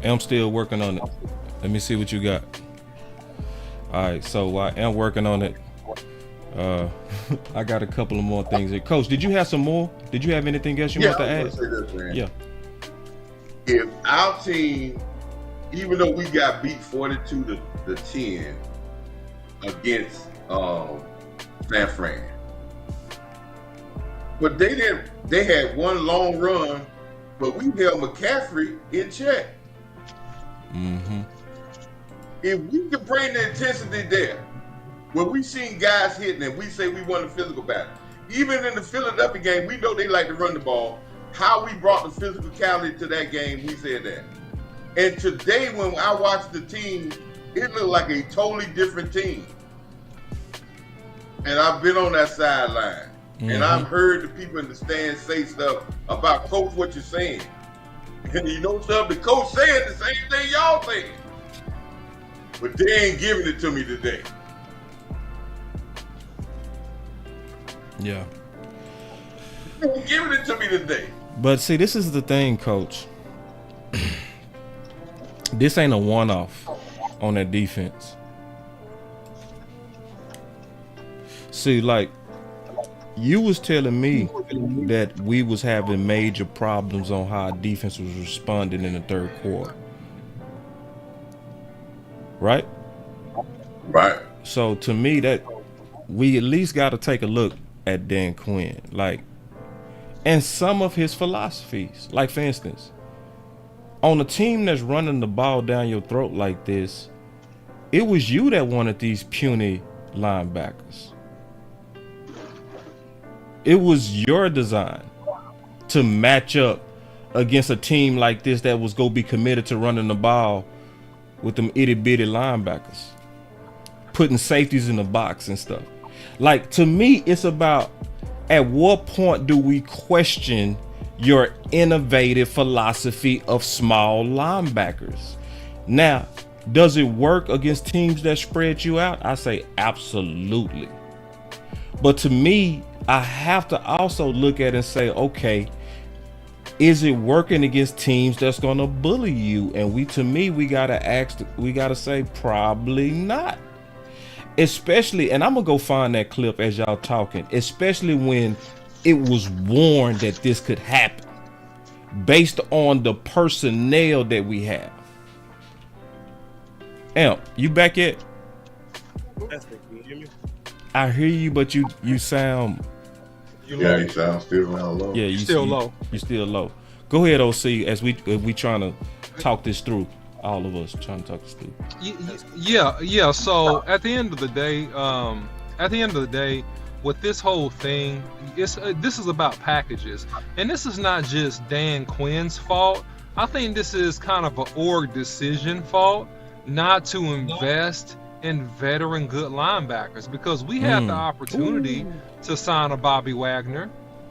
Speaker 1: Amp still working on it. Let me see what you got. All right, so while Amp working on it, I got a couple of more things here. Coach, did you have some more? Did you have anything else you want to add?
Speaker 2: Say this, man.
Speaker 1: Yeah.
Speaker 2: If our team, even though we got beat 42-10 against San Fran, but they had one long run, but we held McCaffrey in check.
Speaker 1: Mm-hmm.
Speaker 2: If we could bring the intensity there, when we seen guys hitting and we say we won the physical battle, even in the Philadelphia game, we know they like to run the ball. How we brought the physicality to that game, we said that. And today, when I watched the team, it looked like a totally different team. And I've been on that sideline, and I've heard the people in the stands say stuff about, Coach, what you're saying. And you know something? The coach saying the same thing y'all saying. But they ain't giving it to me today.
Speaker 1: Yeah.
Speaker 2: They ain't giving it to me today.
Speaker 1: But see, this is the thing, Coach. This ain't a one-off on that defense. See, like, You was telling me that we was having major problems on how our defense was responding in the third quarter, right?
Speaker 2: Right.
Speaker 1: So to me, that we at least got to take a look at Dan Quinn, like, and some of his philosophies. Like, for instance, on a team that's running the ball down your throat like this, it was you that wanted these puny linebackers. It was your design to match up against a team like this that was going to be committed to running the ball with them itty bitty linebackers, putting safeties in the box and stuff. Like, to me, it's about, at what point do we question your innovative philosophy of small linebackers? Now, does it work against teams that spread you out? I say absolutely. But to me, I have to also look at it and say, okay, is it working against teams that's going to bully you? And we gotta say probably not. Especially, and I'm gonna go find that clip as y'all talking, especially when it was warned that this could happen based on the personnel that we have. Amp, you back yet?
Speaker 5: Can you hear me?
Speaker 1: I hear you, but you sound.
Speaker 2: Yeah, you sound still around low.
Speaker 1: Yeah, you
Speaker 4: Still low.
Speaker 1: You're still low. Go ahead, OC, as we trying to talk this through. All of us trying to talk this through.
Speaker 4: Yeah. So at the end of the day, with this whole thing, this is about packages, and this is not just Dan Quinn's fault. I think this is kind of an org decision fault not to invest in veteran good linebackers, because we had the opportunity to sign a Bobby Wagner,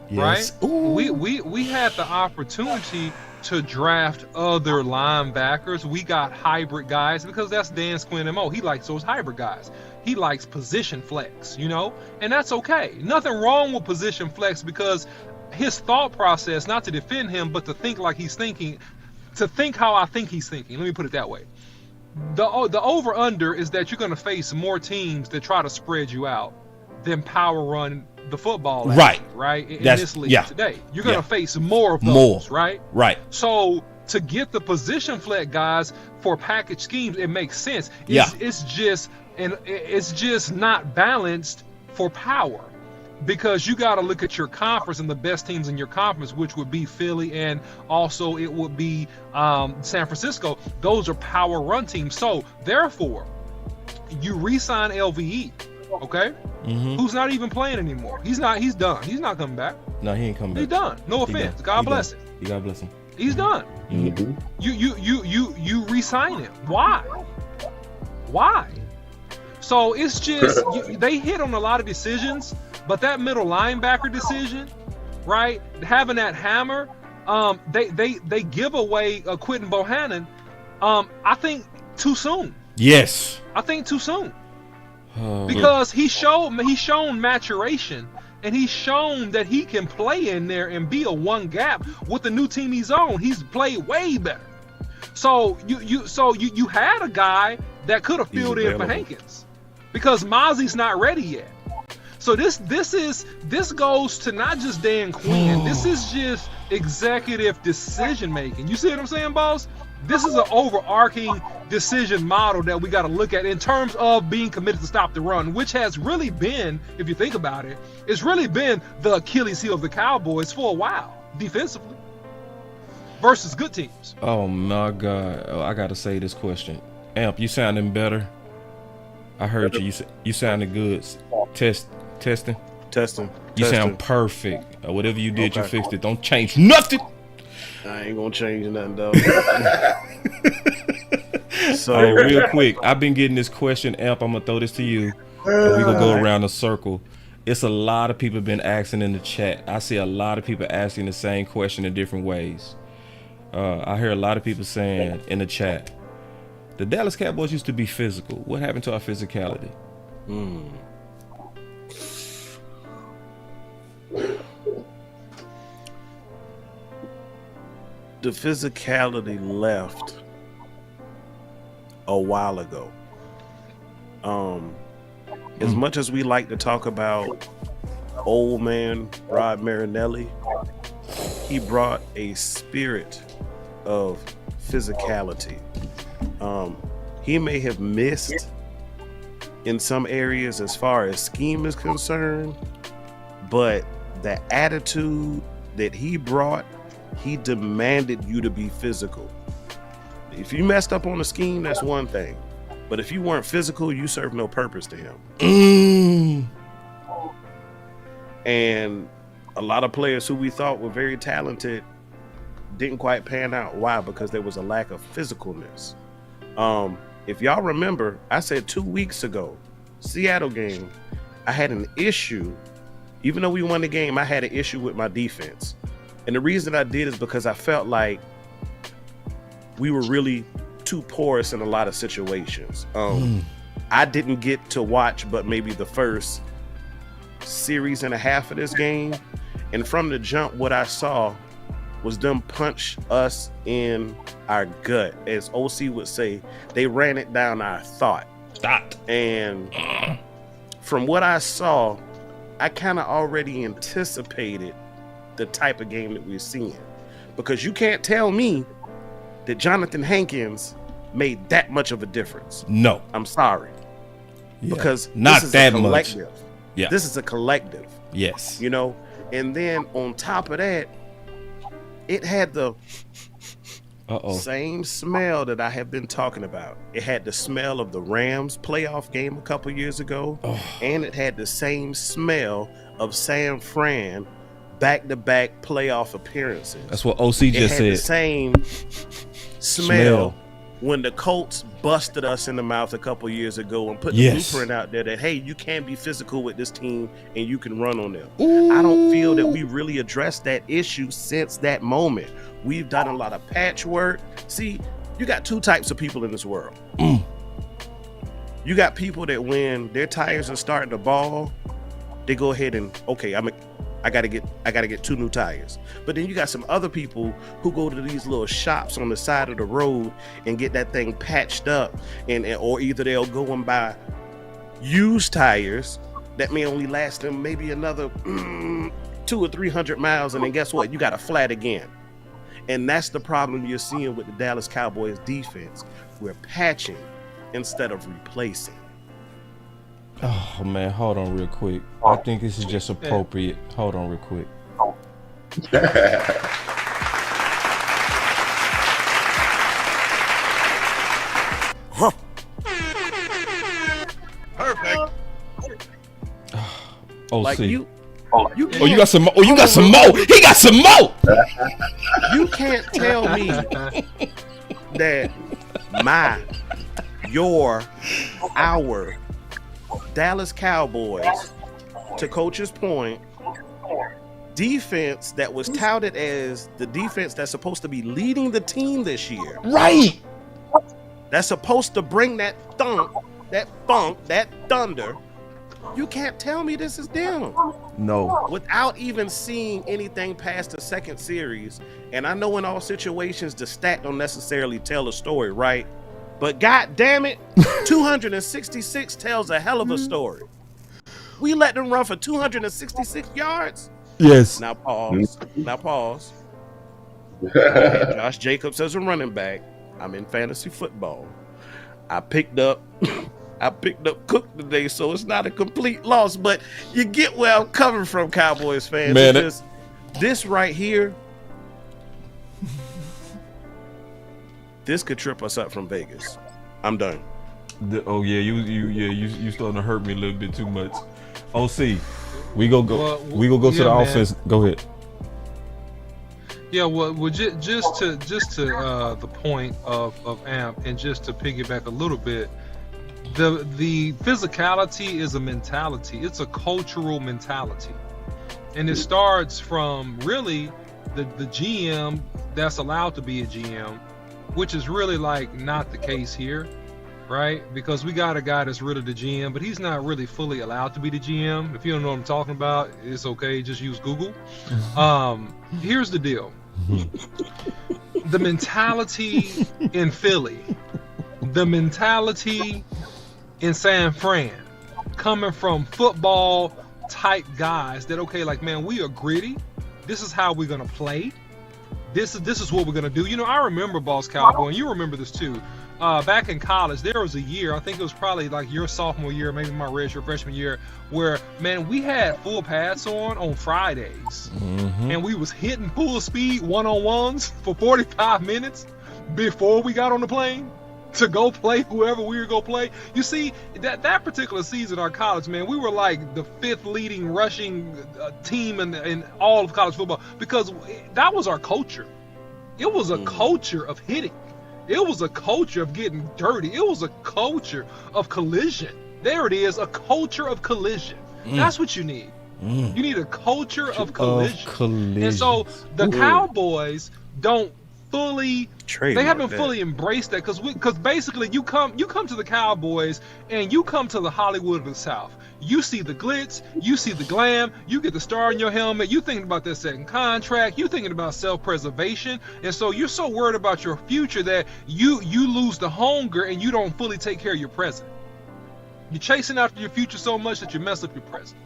Speaker 1: Yes.
Speaker 4: right? We had the opportunity to draft other linebackers. We got hybrid guys, because that's Dan Quinn MO. He likes those hybrid guys. He likes position flex, and that's okay. Nothing wrong with position flex, because his thought process, not to defend him, but to think like he's thinking, to think how I think he's thinking. Let me put it that way. The over under is that you're going to face more teams that try to spread you out than power run the football
Speaker 1: Right.
Speaker 4: right in
Speaker 1: That's-
Speaker 4: this league
Speaker 1: yeah.
Speaker 4: today. You're going to
Speaker 1: Yeah.
Speaker 4: face more of those, right?
Speaker 1: Right.
Speaker 4: So to get the position flex guys for package schemes, it makes sense.
Speaker 1: Yeah.
Speaker 4: It's just not balanced for power, because you got to look at your conference and the best teams in your conference, which would be Philly, and also it would be San Francisco. Those are power run teams. So therefore, you re-sign LVE, okay? Who's not even playing anymore. He's done. He's not coming back.
Speaker 1: No, he ain't coming back.
Speaker 4: He's done. No offense. God bless him.
Speaker 1: You God bless him.
Speaker 4: He's done. You re-sign him. Why? So it's just they hit on a lot of decisions, but that middle linebacker decision, right? Having that hammer, they give away Quentin Bohannon. I think too soon.
Speaker 1: Yes.
Speaker 4: I think too soon, because he's shown maturation, and he's shown that he can play in there and be a one gap with the new team he's on. He's played way better. So you had a guy that could have filled in for Hankins, because Mozzie's not ready yet. So this goes to not just Dan Quinn. This is just executive decision making. You see what I'm saying, boss? This is an overarching decision model that we got to look at in terms of being committed to stop the run, which has really been, if you think about it, it's really been the Achilles heel of the Cowboys for a while, defensively, versus good teams.
Speaker 1: Oh my God! I gotta say this question. Amp, you sounding better? I heard you. You sounded good. Testing. You sound perfect. Whatever you did, you fixed it. Don't change nothing.
Speaker 5: I ain't gonna change nothing, though.
Speaker 1: So real quick, I've been getting this question, Amp. I'm gonna throw this to you, and we gonna go around the circle. It's a lot of people been asking in the chat. I see a lot of people asking the same question in different ways. I hear a lot of people saying in the chat, the Dallas Cowboys used to be physical. What happened to our physicality?
Speaker 5: The physicality left a while ago. As much as we like to talk about old man Rod Marinelli, he brought a spirit of physicality. He may have missed in some areas as far as scheme is concerned, but the attitude that he brought, he demanded you to be physical. If you messed up on the scheme, that's one thing. But if you weren't physical, you served no purpose to him. And a lot of players who we thought were very talented didn't quite pan out. Why? Because there was a lack of physicalness. If y'all remember, I said 2 weeks ago, Seattle game, I had an issue. Even though we won the game, I had an issue with my defense. And the reason I did is because I felt like we were really too porous in a lot of situations. I didn't get to watch but maybe the first series and a half of this game. And from the jump, what I saw was them punch us in our gut. As OC would say, they ran it down our thought. And from what I saw, I kind of already anticipated the type of game that we're seeing. Because you can't tell me that Jonathan Hankins made that much of a difference.
Speaker 1: No.
Speaker 5: I'm sorry.
Speaker 1: Yeah.
Speaker 5: Because
Speaker 1: not
Speaker 5: this is
Speaker 1: that
Speaker 5: a
Speaker 1: much.
Speaker 5: collective.
Speaker 1: Yeah.
Speaker 5: This is a collective.
Speaker 1: Yes.
Speaker 5: You know? And then on top of that, it had the same smell that I have been talking about. It had the smell of the Rams playoff game a couple years ago. And it had the same smell of San Fran back-to-back playoff appearances.
Speaker 1: That's what OC just said.
Speaker 5: The same smell when the Colts busted us in the mouth a couple years ago and put the blueprint out there that, hey, you can be physical with this team and you can run on them. I don't feel that we really addressed that issue since that moment. We've done a lot of patchwork. See, you got two types of people in this world. You got people that when their tires are starting to ball, they go ahead and, okay, I gotta get 2 new tires. But then you got some other people who go to these little shops on the side of the road and get that thing patched up, and or either they'll go and buy used tires that may only last them maybe another 200 or 300 miles, and then guess what? You got a flat again. And that's the problem you're seeing with the Dallas Cowboys defense. We're patching instead of replacing.
Speaker 1: Oh man, hold on real quick. I think this is just appropriate. Hold on real quick.
Speaker 5: Perfect.
Speaker 1: OC.
Speaker 5: Like you
Speaker 1: got some more. Oh, you got some more. He got some more.
Speaker 5: You can't tell me that our Dallas Cowboys, to Coach's point, defense that was touted as the defense that's supposed to be leading the team this year.
Speaker 1: Right.
Speaker 5: That's supposed to bring that thunk, that funk, that thunder. You can't tell me this is them.
Speaker 1: No.
Speaker 5: Without even seeing anything past the second series. And I know in all situations, the stat don't necessarily tell a story, right? But God damn it, 266 tells a hell of a story. We let them run for 266 yards.
Speaker 1: Yes.
Speaker 5: Now pause. Josh Jacobs as a running back. I'm in fantasy football. I picked up Cook today, so it's not a complete loss. But you get where I'm coming from, Cowboys fans.
Speaker 1: Man,
Speaker 5: this right here, this could trip us up from Vegas. I'm done.
Speaker 1: You starting to hurt me a little bit too much. OC, we go to the offense. Go ahead.
Speaker 4: Yeah, well, just to the point of AMP, and just to piggyback a little bit, the physicality is a mentality. It's a cultural mentality, and it starts from really the GM that's allowed to be a GM, which is really like not the case here, right? Because we got a guy that's really the GM, but he's not really fully allowed to be the GM. If you don't know what I'm talking about, it's okay. Just use Google. Here's the deal. The mentality in Philly, the mentality in San Fran, coming from football type guys that, okay, like, man, we are gritty. This is how we're gonna play. This is what we're gonna do. You know, I remember Boss Cowboy, and you remember this too. Back in college, there was a year, I think it was probably like your sophomore year, maybe my redshirt freshman year, where, man, we had full pads on Fridays, and we was hitting full speed one-on-ones for 45 minutes before we got on the plane to go play whoever we were going to play. You see, that particular season in college, man, we were like the 5th leading rushing team in all of college football, because that was our culture. It was a culture of hitting. It was a culture of getting dirty. It was a culture of collision. There it is, a culture of collision. That's what you need. You need a culture of collision. And so the Cowboys don't fully, they haven't fully embraced that, because basically you come to the Cowboys and you come to the Hollywood of the South. You see the glitz, you see the glam, you get the star in your helmet, you thinking about that second contract, you thinking about self-preservation, and so you're so worried about your future that you lose the hunger and you don't fully take care of your present. You're chasing after your future so much that you mess up your present.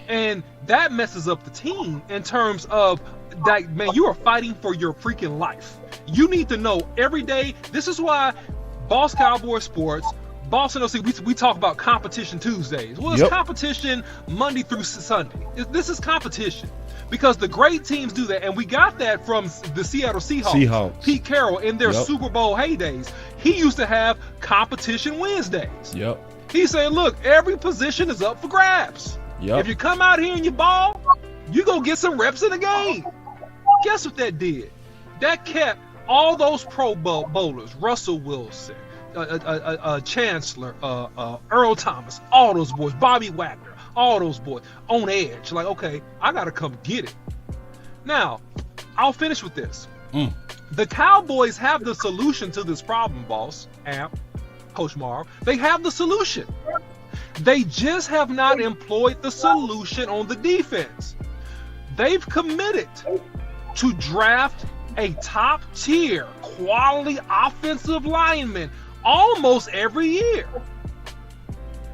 Speaker 4: And that messes up the team in terms of that, man, you are fighting for your freaking life. You need to know every day. This is why Boss Cowboy Sports, Boss NLC, we talk about competition Tuesdays. Well, it's competition Monday through Sunday. This is competition, because the great teams do that. And we got that from the Seattle Seahawks. Pete Carroll in their Super Bowl heydays. He used to have competition Wednesdays. He said, look, every position is up for grabs. If you come out here and you ball, you go get some reps in the game. Guess what that did? That kept all those Pro Bowlers, Russell Wilson, Chancellor, Earl Thomas, all those boys, Bobby Wagner, all those boys on edge. Like, okay, I got to come get it. Now, I'll finish with this. The Cowboys have the solution to this problem, Boss, Amp, Coach Marv. They have the solution. They just have not employed the solution on the defense. They've committed to draft a top-tier quality offensive lineman almost every year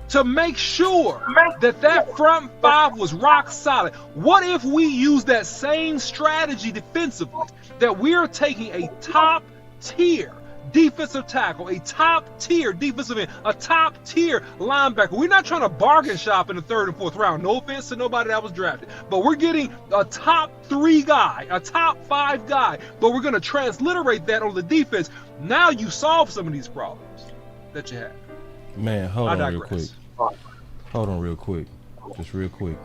Speaker 4: to make sure that front five was rock solid. What if we use that same strategy defensively, that we are taking a top-tier defensive tackle, a top-tier defensive end, a top-tier linebacker? We're not trying to bargain shop in the 3rd and 4th round. No offense to nobody that was drafted, but we're getting a top 3 guy, a top 5 guy, but we're going to transliterate that on the defense. Now you solve some of these problems that you have.
Speaker 1: Man, hold on real quick. Just real quick.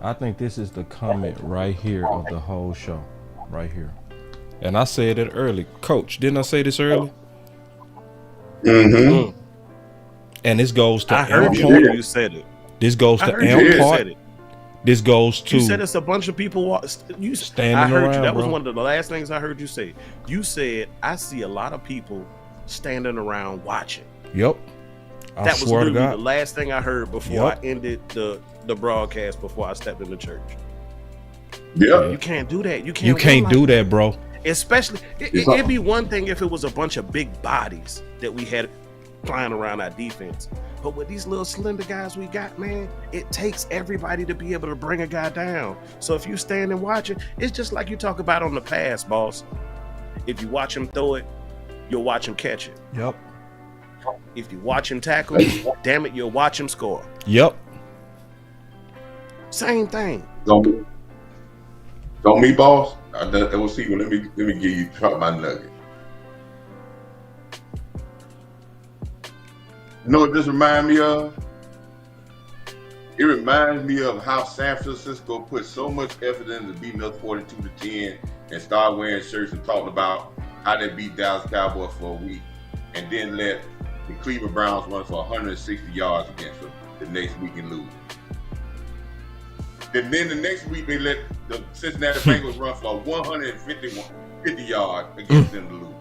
Speaker 1: I think this is the comment right here of the whole show. Right here. And I said it early. Coach, didn't I say this early? And this goes to
Speaker 5: I heard you said it.
Speaker 1: This goes to Amp part. This goes to.
Speaker 5: You said it's a bunch of people standing
Speaker 1: around. I heard
Speaker 5: you. That was
Speaker 1: bro.
Speaker 5: one of the last things I heard you say. You said, I see a lot of people standing around watching.
Speaker 1: Yep.
Speaker 5: That was literally the last thing I heard before I ended the broadcast, before I stepped into church. You can't do that. You can't
Speaker 1: do that, bro.
Speaker 5: Especially, it'd be one thing if it was a bunch of big bodies that we had flying around our defense. But with these little slender guys we got, man, it takes everybody to be able to bring a guy down. So if you stand and watch it, it's just like you talk about on the pass, boss. If you watch him throw it, you'll watch him catch it.
Speaker 1: Yep.
Speaker 5: If you watch him tackle, damn it, you'll watch him score.
Speaker 1: Yep.
Speaker 5: Same thing.
Speaker 2: Don't me, boss. We'll see. Let me give you my nugget. You know what this reminds me of? It reminds me of how San Francisco put so much effort into beating us 42-10 and start wearing shirts and talking about how they beat Dallas Cowboys for a week, and then let the Cleveland Browns run for 160 yards against them the next week and lose. And then the next week they let the Cincinnati Bengals run for 150 yards against them to lose.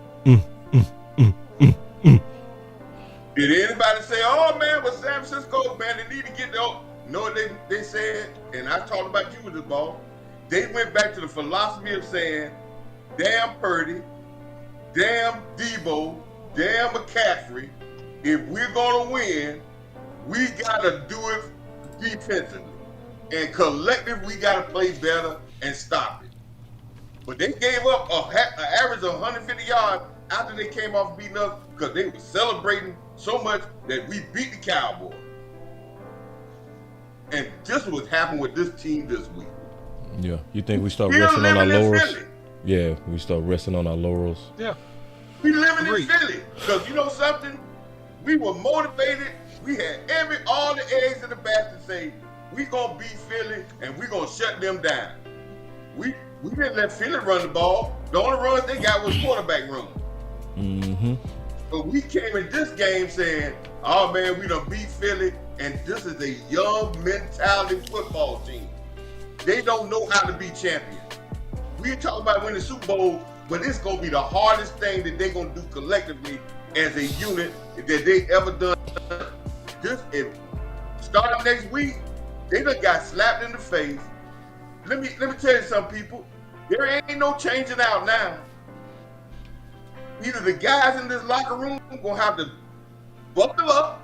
Speaker 2: Did anybody say, oh man, with San Francisco, man, they need to get the... No, they said, and I talked about you with the ball, they went back to the philosophy of saying, damn Purdy, damn Debo, damn McCaffrey, if we're going to win, we got to do it, defensively. And collectively, we got to play better and stop it. But they gave up an average of 150 yards after they came off beating us because they were celebrating so much that we beat the Cowboys. And this was happening with this team this week.
Speaker 1: Yeah, you think we start resting on our laurels? Yeah, we start resting on our laurels.
Speaker 4: Yeah.
Speaker 2: We living in Philly. Because you know something? We were motivated. We had all the eggs in the basket to say, we gonna beat Philly and we gonna shut them down. We didn't let Philly run the ball. The only runs they got was quarterback run.
Speaker 1: Mm-hmm.
Speaker 2: But we came in this game saying, oh man, we done beat Philly, and this is a young mentality football team. They don't know how to be champions. We talking about winning the Super Bowl, but it's gonna be the hardest thing that they're gonna do collectively as a unit that they ever done. Starting next week, they done got slapped in the face. Let me tell you something, people. There ain't no changing out now. Either the guys in this locker room gonna have to buckle up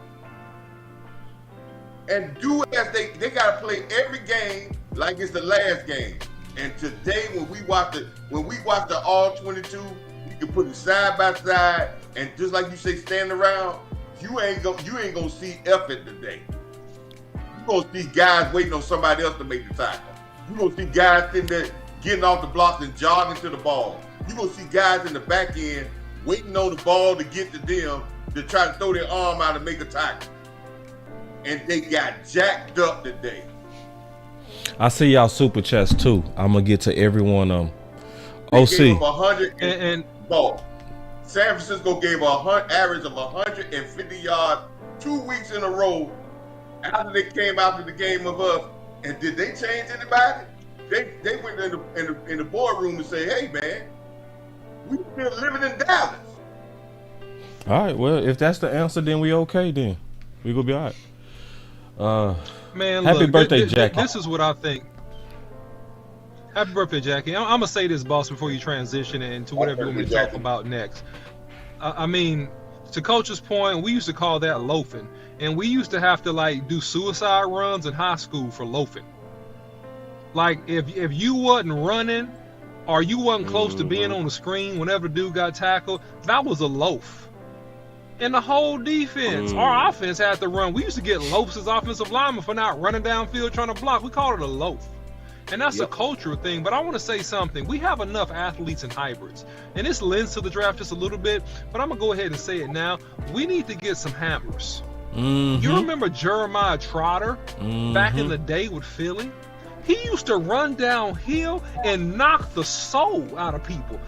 Speaker 2: and do as they gotta play every game like it's the last game. And today, when we watch the all 22, we can put it side by side, and just like you say, stand around. You ain't gonna see effort today. You gonna see guys waiting on somebody else to make the tackle. You gonna see guys sitting there getting off the blocks and jogging to the ball. You gonna see guys in the back end waiting on the ball to get to them to try to throw their arm out and make a tackle. And they got jacked up today.
Speaker 1: I see y'all super chats too. I'm gonna get to every one of them.
Speaker 2: They
Speaker 1: OC.
Speaker 2: gave up 100 and ball. San Francisco gave an average of 150 yards 2 weeks in a row after they came out of the game of us. And did they change anybody? They went in the boardroom and say, hey man, we still living in Dallas.
Speaker 1: All right, well, if that's the answer, then we okay then. We gonna be all right.
Speaker 4: Man,
Speaker 1: happy
Speaker 4: look,
Speaker 1: birthday, Jackie.
Speaker 4: This is what I think. Happy birthday, Jackie. I'm going to say this, boss, before you transition into whatever you want me to talk about next. I mean, to Coach's point, we used to call that loafing. And we used to have to, like, do suicide runs in high school for loafing. Like, if you wasn't running or you wasn't close to being on the screen whenever the dude got tackled, that was a loaf. And the whole defense, our offense had to run. We used to get loafs as offensive linemen for not running downfield trying to block. We called it a loaf. And that's a cultural thing. But I want to say something. We have enough athletes and hybrids. And this lends to the draft just a little bit, but I'm going to go ahead and say it now. We need to get some hammers. You remember Jeremiah Trotter back in the day with Philly? He used to run downhill and knock the soul out of people.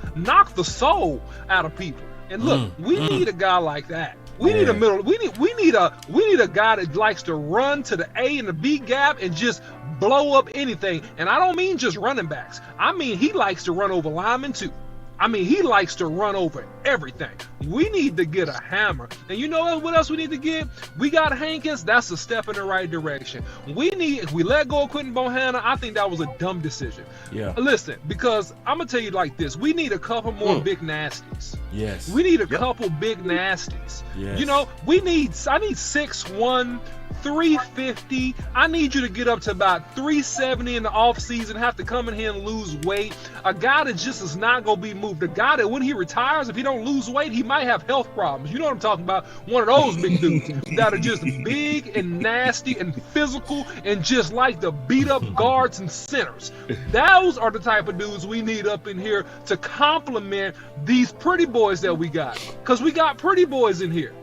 Speaker 4: And look, we need a guy like that. We need a middle. We need a guy that likes to run to the A and the B gap and just blow up anything. And I don't mean just running backs. I mean he likes to run over linemen too. I mean he likes to run over everything. We need to get a hammer. And you know what else we need to get? We got Hankins. That's a step in the right direction. If we let go of Quentin Bohanna, I think that was a dumb decision.
Speaker 1: Yeah.
Speaker 4: Listen, because I'm gonna tell you like this: we need a couple more big nasties.
Speaker 1: Yes.
Speaker 4: We need a couple big nasties.
Speaker 1: Yes.
Speaker 4: You know, I need 6'1", 350. I need you to get up to about 370 in the offseason, have to come in here and lose weight. A guy that just is not going to be moved. A guy that when he retires, if he don't lose weight, he might have health problems. You know what I'm talking about? One of those big dudes that are just big and nasty and physical and just like to beat up guards and centers. Those are the type of dudes we need up in here to complement these pretty boys that we got. Because we got pretty boys in here.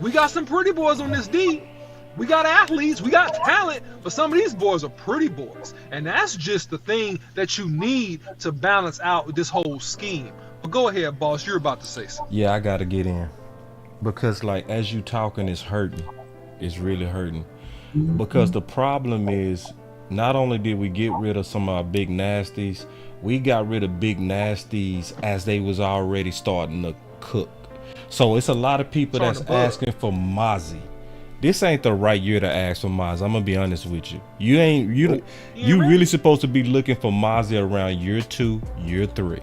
Speaker 4: We got some pretty boys on this D. We got athletes, we got talent, but some of these boys are pretty boys. And that's just the thing that you need to balance out this whole scheme. But go ahead, boss, you're about to say something.
Speaker 1: Yeah, I got to get in. Because, like, as you talking, it's hurting. It's really hurting. Because the problem is, not only did we get rid of some of our big nasties, we got rid of big nasties as they was already starting to cook. So it's a lot of people that's asking for Mozzie. This ain't the right year to ask for Mozzie. I'm gonna be honest with you. You really supposed to be looking for Mozzie around year 2, year 3.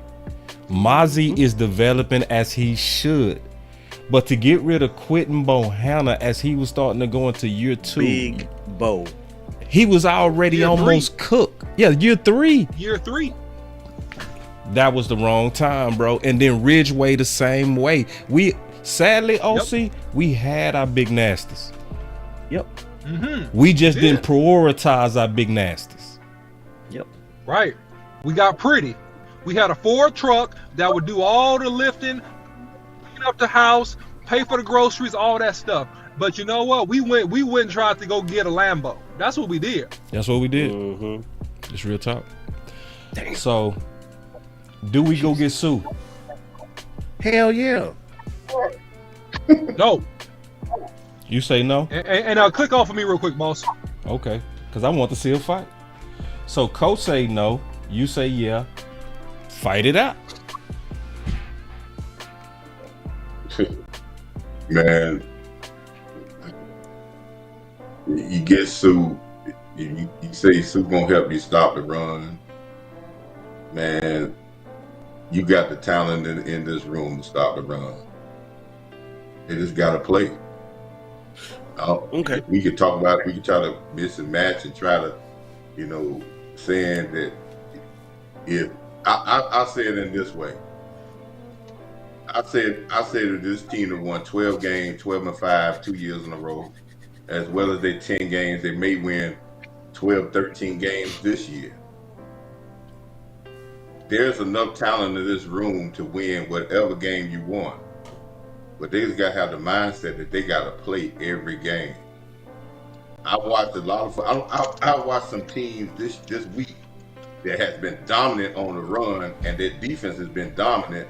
Speaker 1: Mozzie is developing as he should. But to get rid of Quentin Bohanna as he was starting to go into year 2.
Speaker 5: Big Bo.
Speaker 1: He was already almost cooked. Yeah, year 3.
Speaker 4: Year 3.
Speaker 1: That was the wrong time, bro. And then Ridgeway the same way. We sadly, OC, we had our big nasties.
Speaker 5: Yep.
Speaker 1: We just didn't prioritize our big nasties.
Speaker 5: Yep.
Speaker 4: Right. We got pretty. We had a Ford truck that would do all the lifting, clean up the house, pay for the groceries, all that stuff. But you know what? We went and tried to go get a Lambo. That's what we did.
Speaker 1: That's what we did. It's real talk. Dang. So, do we go get Sue?
Speaker 5: Hell yeah.
Speaker 4: No.
Speaker 1: You say no?
Speaker 4: And click off of me real quick, boss.
Speaker 1: Okay. Because I want to see a fight. So, Coach say no. You say yeah. Fight it out.
Speaker 2: Man, you get Sue. You say Sue gonna help you stop the run. Man, you got the talent in this room to stop the run. They just gotta play.
Speaker 5: Okay.
Speaker 2: We could talk about it. We could try to miss and match and try to, saying that if I say it in this way. I said that this team have won 12 games, 12-5, 2 years in a row, as well as they 10 games. They may win 12, 13 games this year. There's enough talent in this room to win whatever game you want. But they just got to have the mindset that they got to play every game. I watched a lot of. I watched some teams this week that has been dominant on the run, and their defense has been dominant.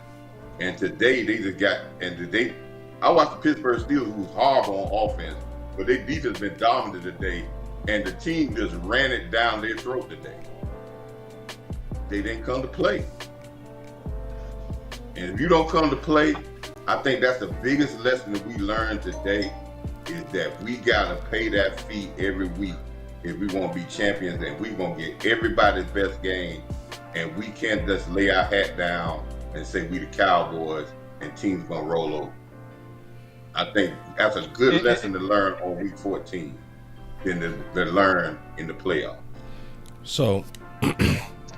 Speaker 2: And today they just got. I watched the Pittsburgh Steelers, who's horrible on offense, but their defense has been dominant today, and the team just ran it down their throat today. They didn't come to play, and if you don't come to play, I think that's the biggest lesson that we learned today is that we got to pay that fee every week if we want to be champions, and we want to get everybody's best game, and we can't just lay our hat down and say we the Cowboys and teams going to roll over. I think that's a good lesson to learn on week 14 than to learn in the playoffs.
Speaker 1: So...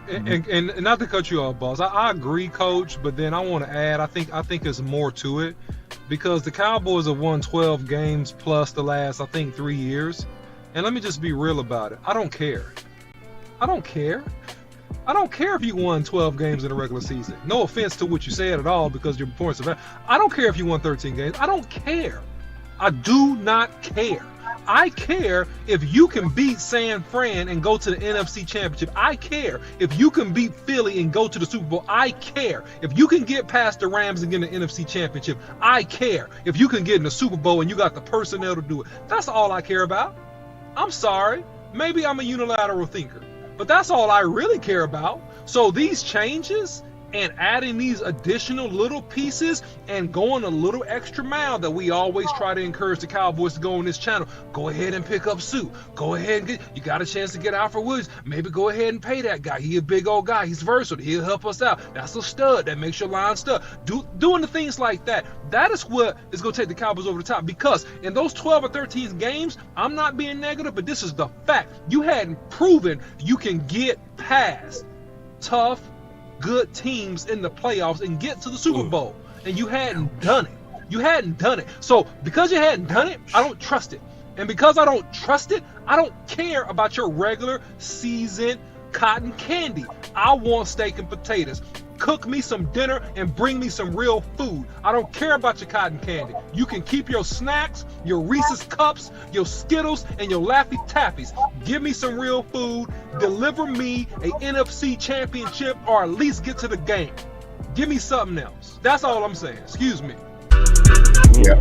Speaker 4: And not to cut you off, boss. I agree, coach, but then I want to add, I think there's more to it because the Cowboys have won 12 games plus the last, I think, 3 years. And let me just be real about it. I don't care. I don't care if you won 12 games in the regular season. No offense to what you said at all because your points are bad. I don't care if you won 13 games. I don't care. I do not care. I care if you can beat San Fran and go to the NFC Championship. I care if you can beat Philly and go to the Super Bowl. I care if you can get past the Rams and get an NFC Championship. I care if you can get in the Super Bowl and you got the personnel to do it. That's all I care about. I'm sorry. Maybe I'm a unilateral thinker, but that's all I really care about. So these changes and adding these additional little pieces and going a little extra mile that we always try to encourage the Cowboys to go on this channel. Go ahead and pick up Sue. Go ahead and you got a chance to get Alfred Woods. Maybe go ahead and pay that guy. He a big old guy. He's versatile. He'll help us out. That's a stud. That makes your line stud. Doing the things like that, that is what is going to take the Cowboys over the top because in those 12 or 13 games, I'm not being negative, but this is the fact. You hadn't proven you can get past tough, good teams in the playoffs and get to the Super Bowl, and you hadn't done it. So because you hadn't done it, I don't trust it, and because I don't trust it, I don't care about your regular season cotton candy. I want steak and potatoes. Cook me some dinner and bring me some real food. I don't care about your cotton candy. You can keep your snacks, your Reese's Cups, your Skittles, and your Laffy Taffies. Give me some real food. Deliver me a NFC championship or at least get to the game. Give me something else. That's all I'm saying. Excuse me.
Speaker 2: Yeah.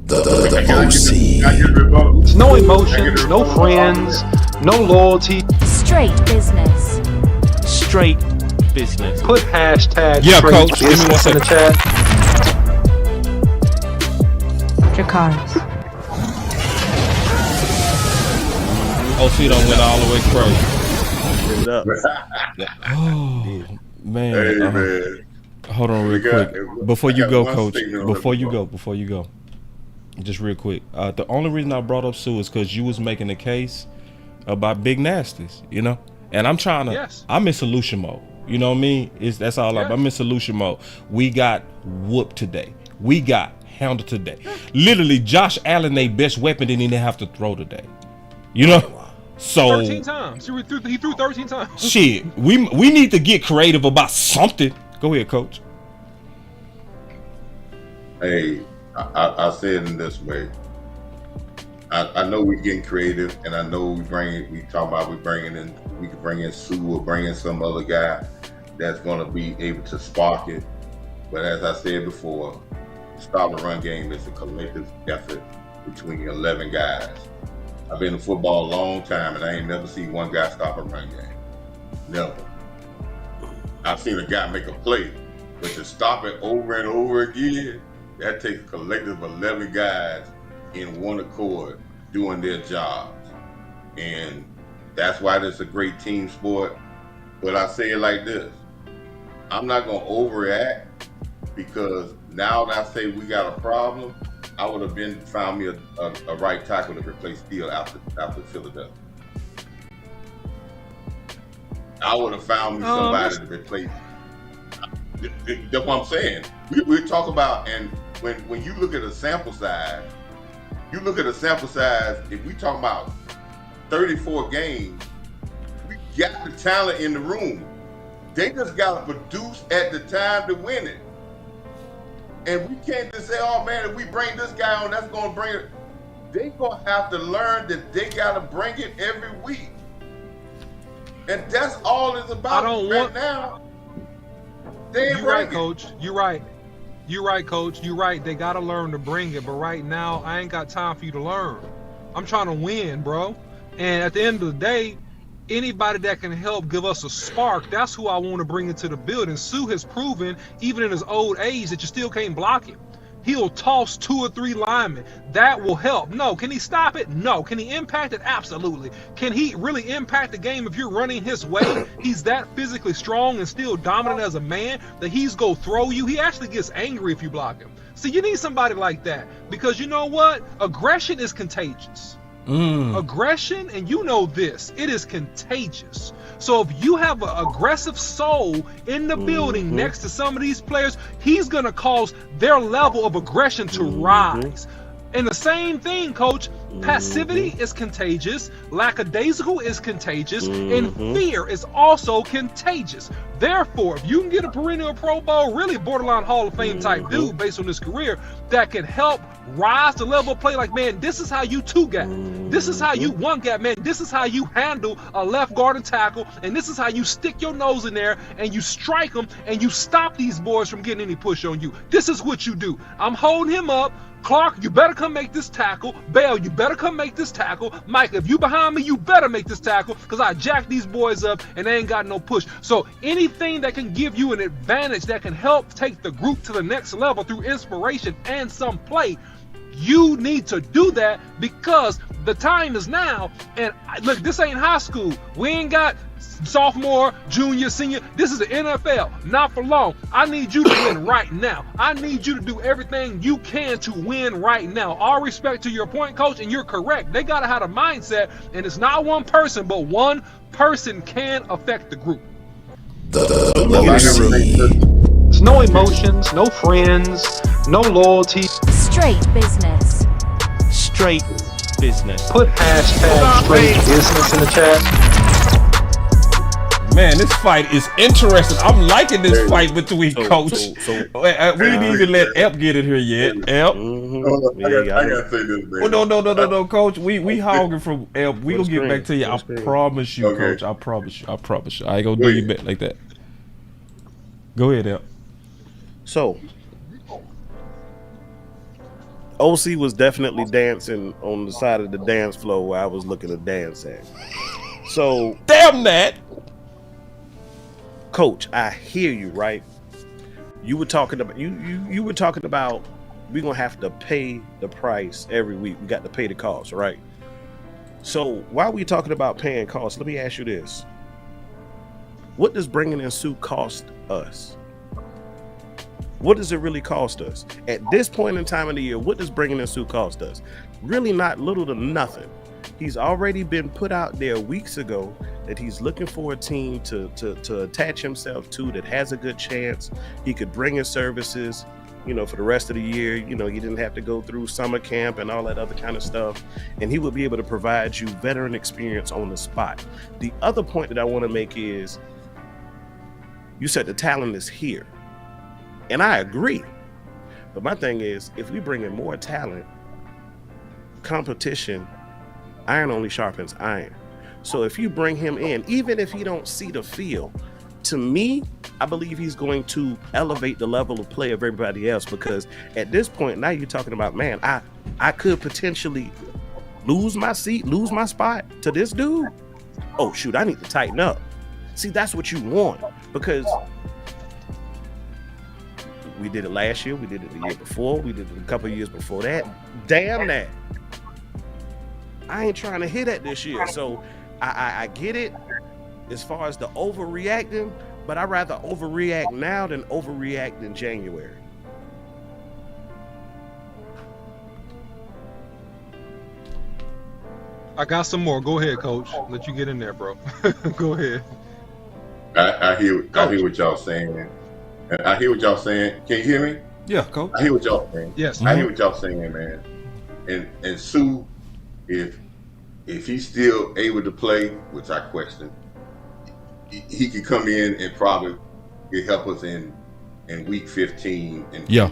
Speaker 6: The OC.
Speaker 4: No emotions, no friends, no loyalty.
Speaker 7: Straight business.
Speaker 3: Straight business.
Speaker 4: Put hashtag
Speaker 1: Yeah,
Speaker 4: straight
Speaker 1: coach. Give me one
Speaker 4: business in the
Speaker 1: second.
Speaker 4: chat.
Speaker 7: Dracarys.
Speaker 1: OC done went all the way crazy.
Speaker 5: Give it up.
Speaker 1: Oh, man.
Speaker 2: Hey, man.
Speaker 1: Hold on real
Speaker 2: We got-
Speaker 1: quick. Before
Speaker 2: I
Speaker 1: you
Speaker 2: got
Speaker 1: go,
Speaker 2: one
Speaker 1: coach.
Speaker 2: statement on
Speaker 1: Before
Speaker 2: the
Speaker 1: you
Speaker 2: floor.
Speaker 1: go. Just real quick. The only reason I brought up Sue is because you was making the case about big nasties, you know. And I'm trying to.
Speaker 4: Yes.
Speaker 1: I'm in solution mode. You know what I mean? That's all.
Speaker 4: Yes.
Speaker 1: I'm in solution mode. We got whooped today. We got handled today. Literally, Josh Allen, their best weapon, didn't even have to throw today. You know. So
Speaker 4: 13 times. He threw 13 times.
Speaker 1: Shit, we need to get creative about something. Go ahead, Coach.
Speaker 2: Hey, I say it in this way. I know we're getting creative, and I know we can bring in Sue or bring in some other guy that's going to be able to spark it. But as I said before, stop the run game is a collective effort between 11 guys. I've been in football a long time, and I ain't never seen one guy stop a run game. Never. I've seen a guy make a play, but to stop it over and over again, that takes a collective 11 guys in one accord doing their jobs. And that's why this is a great team sport. But I say it like this. I'm not going to overreact, because now that I say we got a problem, I would have found me a right tackle to replace Steele after Philadelphia. I would have found me somebody to replace. That's what I'm saying. We talk about, and when you look at a sample size, if we talk about 34 games, we got the talent in the room. They just got to produce at the time to win it. And we can't just say, oh man, if we bring this guy on, that's going to bring it. They're going to have to learn that they got to bring it every week. And that's all it's about now.
Speaker 4: You're right, Coach. You're right. You're right, Coach. You're right. They got to learn to bring it. But right now, I ain't got time for you to learn. I'm trying to win, bro. And at the end of the day, anybody that can help give us a spark, that's who I want to bring into the building. Sue has proven, even in his old age, that you still can't block him. He'll toss 2 or 3 linemen. That will help. No. Can he stop it? No. Can he impact it? Absolutely. Can he really impact the game if you're running his way? He's that physically strong and still dominant as a man that he's going to throw you. He actually gets angry if you block him. See, you need somebody like that, because you know what? Aggression is contagious. Aggression, and you know this, it is contagious. So if you have an aggressive soul in the building next to some of these players, he's going to cause their level of aggression to rise. And the same thing, Coach, passivity is contagious, lackadaisical is contagious, and fear is also contagious. Therefore, if you can get a perennial Pro Bowl, really borderline Hall of Fame type dude based on his career that can help rise the level of play, like, man, this is how you 2-gap. This is how you 1-gap, man. This is how you handle a left guard and tackle, and this is how you stick your nose in there and you strike them and you stop these boys from getting any push on you. This is what you do. I'm holding him up. Clark, you better come make this tackle. Bell, you better come make this tackle. Mike, if you behind me, you better make this tackle, because I jack these boys up and they ain't got no push. So anything that can give you an advantage, that can help take the group to the next level through inspiration and some play, you need to do that, because the time is now. And look, this ain't high school. We ain't got sophomore, junior, senior. This is the NFL, not for long. I need you to win right now. I need you to do everything you can to win right now. All respect to your point, Coach, and you're correct. They gotta have a mindset, and it's not one person, but one person can affect the group.
Speaker 8: There's no emotions, no friends, no loyalty.
Speaker 7: Straight business.
Speaker 3: Straight business.
Speaker 8: Put hashtag straight business in the chat.
Speaker 1: Man, this fight is interesting. I'm liking this fight between Coach. We didn't even let Ep get it here yet. Ep.
Speaker 2: I gotta say this, man.
Speaker 1: Oh, no, Coach. We hogging from Ep. We gonna get back to you. I promise you, Coach. I promise you. I ain't gonna do you back like that. Go ahead, Ep.
Speaker 5: So, OC was definitely dancing on the side of the dance floor where I was looking to dance at. So,
Speaker 1: damn that.
Speaker 5: Coach, I hear you, right? You were talking about you were talking about we're gonna have to pay the price every week. We got to pay the cost, right? So while we talking about paying costs, let me ask you this: what does bringing in Sue cost us? What does it really cost us at this point in time of the year? What does bringing in Sue cost us? Really, not little to nothing. He's already been put out there weeks ago that he's looking for a team to attach himself to that has a good chance. He could bring his services, for the rest of the year. He didn't have to go through summer camp and all that other kind of stuff. And he would be able to provide you veteran experience on the spot. The other point that I want to make is, you said the talent is here. And I agree. But my thing is, if we bring in more talent, competition, iron only sharpens iron. So if you bring him in, even if he don't see the field, to me, I believe he's going to elevate the level of play of everybody else, because at this point, now you're talking about, man, I could potentially lose my seat, lose my spot to this dude. Oh, shoot, I need to tighten up. See, that's what you want, because we did it last year, we did it the year before, we did it a couple of years before that. Damn that. I ain't trying to hit at this year. So I get it as far as the overreacting, but I'd rather overreact now than overreact in January.
Speaker 4: I got some more. Go ahead, Coach. Let you get in there, bro. Go ahead.
Speaker 2: I hear what y'all saying. I hear what y'all saying. Can you hear me?
Speaker 1: Yeah, Coach.
Speaker 2: I hear what y'all saying.
Speaker 4: Yes.
Speaker 2: I hear what y'all saying, man. And Sue, if he's still able to play, which I question, he could come in and probably help us in week 15.
Speaker 1: Yeah,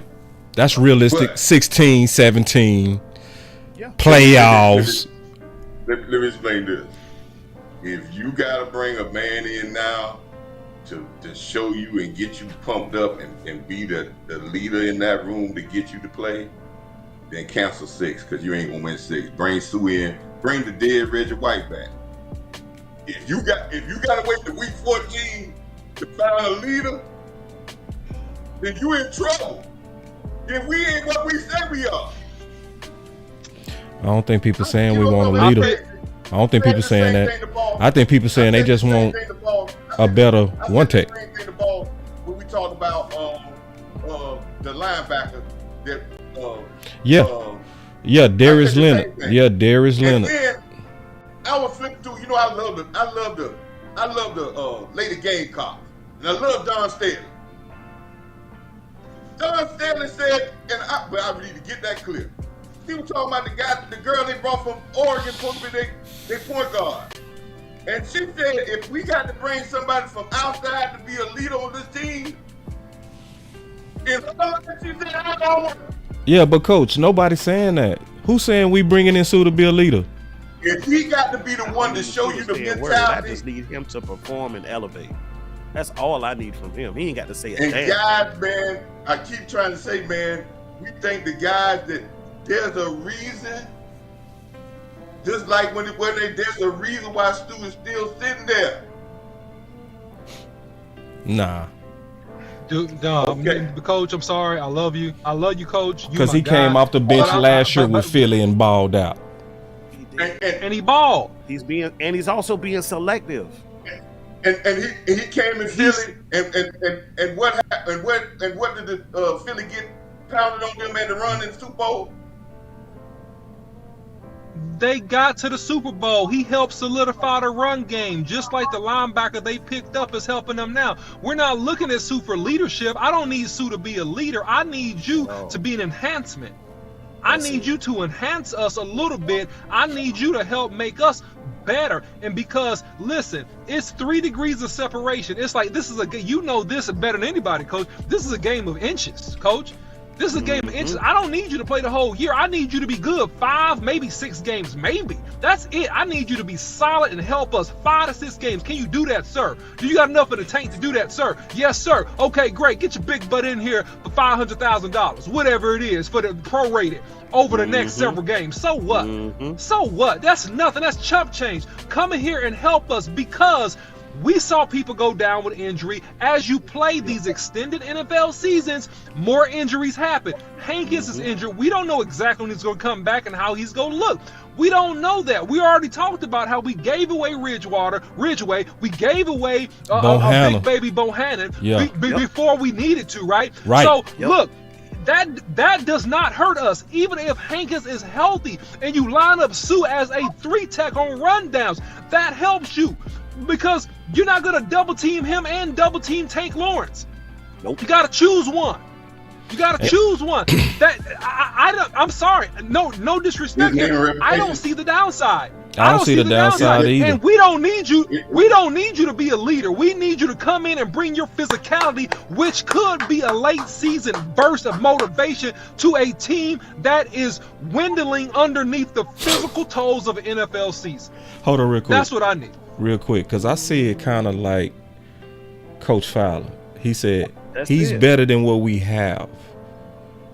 Speaker 1: that's realistic.
Speaker 2: But
Speaker 1: 16, 17, playoffs.
Speaker 2: Let me explain this. If you got to bring a man in now to show you and get you pumped up and be the leader in that room to get you to play, then cancel 6, because you ain't gonna win 6. Bring Sue in. Bring the dead Reggie White back. If you gotta wait to week 14 to find a leader, then you in trouble. Then we ain't what we say we are.
Speaker 1: I don't think people saying we want a leader. I don't think people saying that. I think people saying they just want a better one tech.
Speaker 2: When we talk about the linebacker that
Speaker 1: Darius Leonard. Yeah, Darius Leonard.
Speaker 2: Then I was flipping through. I love the Lady Gamecock, and I love Don Staley. Don Staley said, but I need to get that clear. He was talking about the girl they brought from Oregon, supposed to be their point guard, and she said, if we got to bring somebody from outside to be a leader on this team, she said, I don't want.
Speaker 1: Yeah, but Coach, nobody's saying that. Who's saying we bringing in Sue to be a leader?
Speaker 2: If he got to be the one to show you the mentality,
Speaker 5: I just need him to perform and elevate. That's all I need from him. He ain't got to say a
Speaker 2: and
Speaker 5: damn.
Speaker 2: Guys, man, I keep trying to say, man, we think the guys that there's a reason, just like there's a reason why Stu is still sitting there.
Speaker 1: Nah.
Speaker 4: Dude, Coach, I'm sorry. I love you. I love you, Coach.
Speaker 1: Because he came off the bench last year with Philly and balled out.
Speaker 4: And he balled.
Speaker 5: He's also being selective.
Speaker 2: And he came in Philly and what happened? And what did the Philly get pounded on them at the run in the Super Bowl?
Speaker 4: They got to the Super Bowl. He helped solidify the run game, just like the linebacker they picked up is helping them now. We're not looking at Sue for leadership. I don't need Sue to be a leader. I need you to be an enhancement. I need you to enhance us a little bit. I need you to help make us better. And because, listen, it's 3 degrees of separation. It's like, this is this better than anybody, Coach. This is a game of inches, Coach. This is a game of inches. I don't need you to play the whole year. I need you to be good 5, maybe 6 games, maybe. That's it. I need you to be solid and help us 5 to 6 games. Can you do that, sir? Do you got enough in the tank to do that, sir? Yes, sir. Okay, great. Get your big butt in here for $500,000, whatever it is, for the prorated over the next several games. So what? So what? That's nothing. That's chump change. Come in here and help us, because we saw people go down with injury. As you play these extended NFL seasons, more injuries happen. Hankins is injured. We don't know exactly when he's going to come back and how he's going to look. We don't know that. We already talked about how we gave away Ridgeway. We gave away a big baby Bohannon before we needed to, right?
Speaker 1: Right.
Speaker 4: So, look, that does not hurt us. Even if Hankins is healthy and you line up Sue as a 3-tech on rundowns, that helps you because you're not gonna double team him and double team Tank Lawrence.
Speaker 5: Nope.
Speaker 4: You gotta choose one. You gotta choose one. I'm sorry. No disrespect here. I don't see the downside.
Speaker 1: I don't see the downside either.
Speaker 4: And we don't need you. We don't need you to be a leader. We need you to come in and bring your physicality, which could be a late season burst of motivation to a team that is dwindling underneath the physical toes of an NFL season.
Speaker 1: Hold on real quick.
Speaker 4: That's what I need.
Speaker 1: Real quick, because I see it kind of like Coach Fowler. He said he's better than what we have.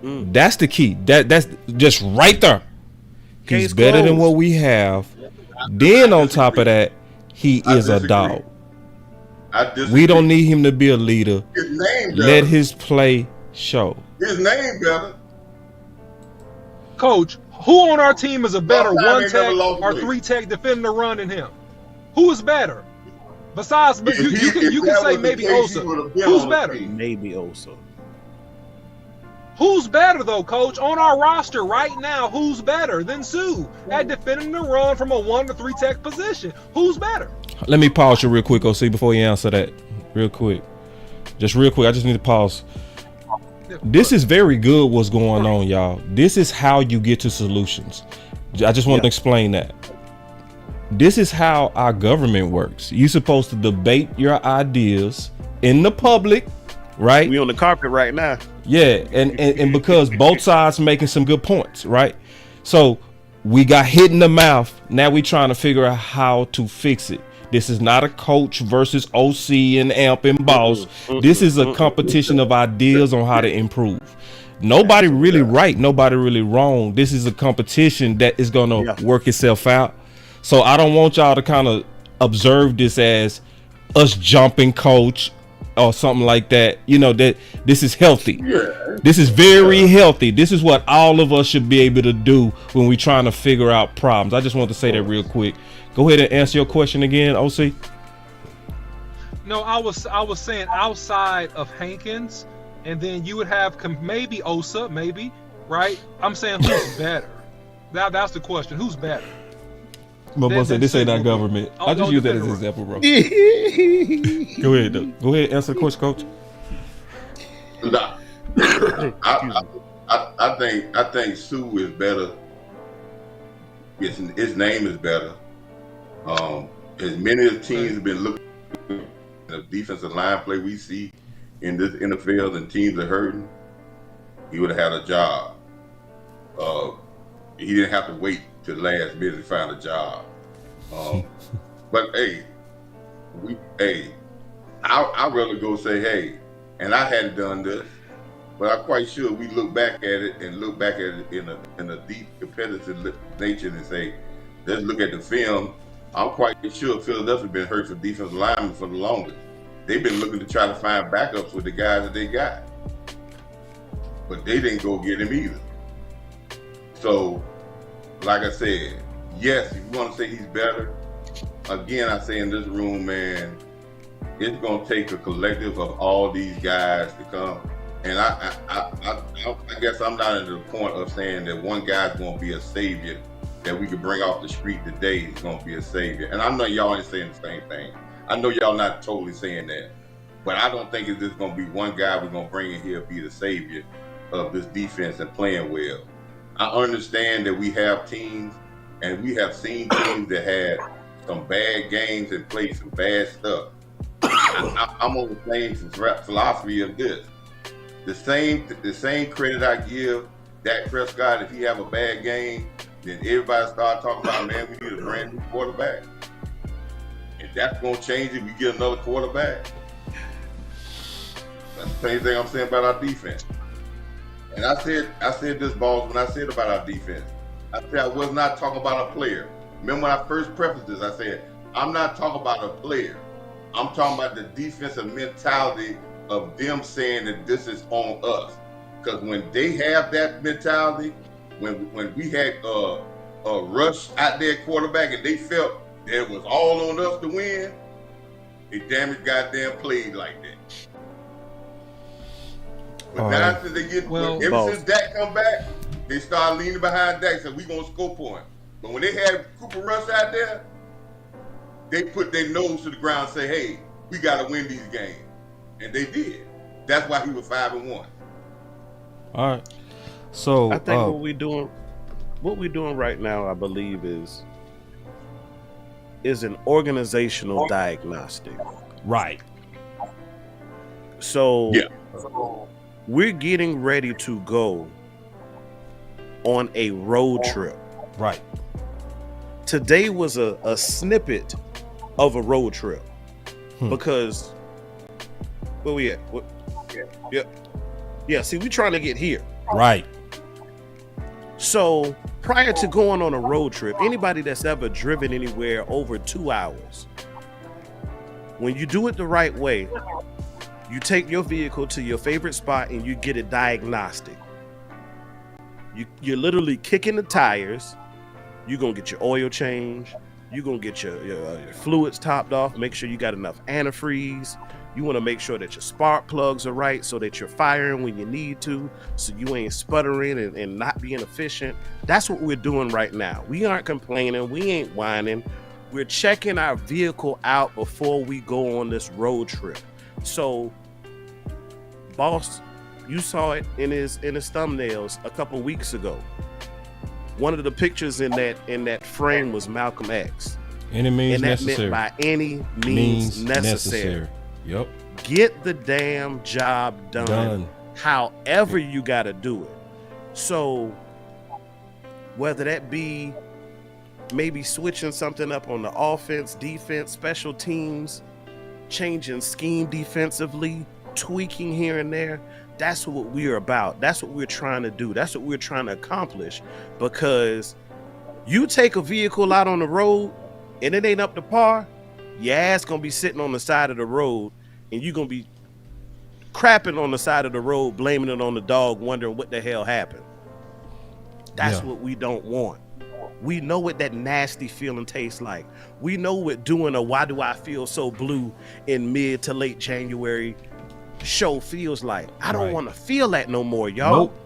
Speaker 1: That's the key. That's just right there. He's better than what we have. Then on top of that, he is a dog. We don't need him to be a leader.
Speaker 2: His name better.
Speaker 1: Let his play show.
Speaker 2: His name better.
Speaker 4: Coach, who on our team is a better
Speaker 2: Sometimes they
Speaker 4: 1-tech
Speaker 2: never lost
Speaker 4: or
Speaker 2: weight.
Speaker 4: 3-tech defending the run than him? Who is better? Besides, but you can say maybe Osa. Who's better?
Speaker 5: Maybe Osa.
Speaker 4: Who's better though, Coach? On our roster right now, who's better than Sue at defending the run from a 1 to 3-tech position? Who's better?
Speaker 1: Let me pause you real quick, OC, before you answer that. Real quick. Just real quick. I just need to pause. This is very good what's going on, y'all. This is how you get to solutions. I just want to explain that. This is how our government works. You're supposed to debate your ideas in the public, right?
Speaker 5: We on the carpet right now.
Speaker 1: Yeah, and because both sides making some good points, right? So we got hit in the mouth. Now we trying to figure out how to fix it. This is not a coach versus OC and Amp and Boss. This is a competition of ideas on how to improve. Nobody really right, nobody really wrong. This is a competition that is going to work itself out. So I don't want y'all to kind of observe this as us jumping coach or something like that. You know, that this is healthy. This is very healthy. This is what all of us should be able to do when we're trying to figure out problems. I just want to say that real quick. Go ahead and answer your question again, OC.
Speaker 4: No, I was saying outside of Hankins, and then you would have maybe Osa, maybe, right? I'm saying who's better? That's the question. Who's better?
Speaker 1: But this ain't our government. I just use that as an example, bro. Go ahead, though. Go ahead, answer the question, Coach.
Speaker 2: Nah. I think Sue is better. His name is better. As many of the teams have been looking at the defensive line play we see in this NFL and teams are hurting, he would have had a job. He didn't have to wait to the last minute to find a job. But I'd rather go say, hey, and I hadn't done this, but I'm quite sure we look back at it and look back at it in a deep competitive nature and say, let's look at the film. I'm quite sure Philadelphia been hurt for defensive linemen for the longest. They've been looking to try to find backups with the guys that they got, but they didn't go get him either. So, like I said, yes, if you want to say he's better, again, I say in this room, man, it's going to take a collective of all these guys to come. And I guess I'm not at the point of saying that one guy's going to be a savior that we could bring off the street today is going to be a savior. And I know y'all ain't saying the same thing. I know y'all not totally saying that. But I don't think it's just going to be one guy we're going to bring in here be the savior of this defense and playing well. I understand that we have teams, and we have seen teams that had some bad games and played some bad stuff. I'm on the same philosophy of this. The same credit I give Dak Prescott if he have a bad game, then everybody start talking about, man, we need a brand new quarterback. And that's going to change if we get another quarterback. That's the same thing I'm saying about our defense. And I said this, Boss, when I said about our defense. I said I was not talking about a player. Remember when I first prefaced this, I said, I'm not talking about a player. I'm talking about the defensive mentality of them saying that this is on us. Because when they have that mentality, when we had a rush out there quarterback and they felt that it was all on us to win, they damn it goddamn played like that. But now since they get, ever
Speaker 5: Boss.
Speaker 2: since Dak come back, they start leaning behind Dak, saying we gonna score points. But when they had Cooper Rush out there, they put their nose to the ground and say, hey, we gotta win these games. And they did. That's why he was 5-1.
Speaker 1: All right. So
Speaker 5: I think what we're doing right now, I believe, is an organizational diagnostic.
Speaker 1: Right.
Speaker 5: So we're getting ready to go on a road trip.
Speaker 1: Right.
Speaker 5: Today was a snippet of a road trip because where we at? Yeah. See, we trying to get here.
Speaker 1: Right.
Speaker 5: So prior to going on a road trip, anybody that's ever driven anywhere over 2 hours, when you do it the right way, you take your vehicle to your favorite spot and you get a diagnostic. You're literally kicking the tires. You're going to get your oil change. You're going to get your fluids topped off. Make sure you got enough antifreeze. You want to make sure that your spark plugs are right so that you're firing when you need to, so you ain't sputtering and not being efficient. That's what we're doing right now. We aren't complaining. We ain't whining. We're checking our vehicle out before we go on this road trip. So, boss, you saw it in his thumbnails a couple weeks ago. One of the pictures in that frame was Malcolm X.
Speaker 1: Any means
Speaker 5: and that
Speaker 1: necessary.
Speaker 5: meant by any means necessary.
Speaker 1: Yep.
Speaker 5: Get the damn job done. However you got to do it. So whether that be maybe switching something up on the offense, defense, special teams, changing scheme defensively, tweaking here and there, that's what we're about. That's what we're trying to do. That's what we're trying to accomplish. Because you take a vehicle out on the road and it ain't up to par, your ass gonna be sitting on the side of the road and you're gonna be crapping on the side of the road, blaming it on the dog, wondering what the hell happened. That's what we don't want. We know what that nasty feeling tastes like. We know what doing a Why Do I Feel So Blue in mid to late January show feels like. I don't want to feel that no more, y'all.
Speaker 1: Nope.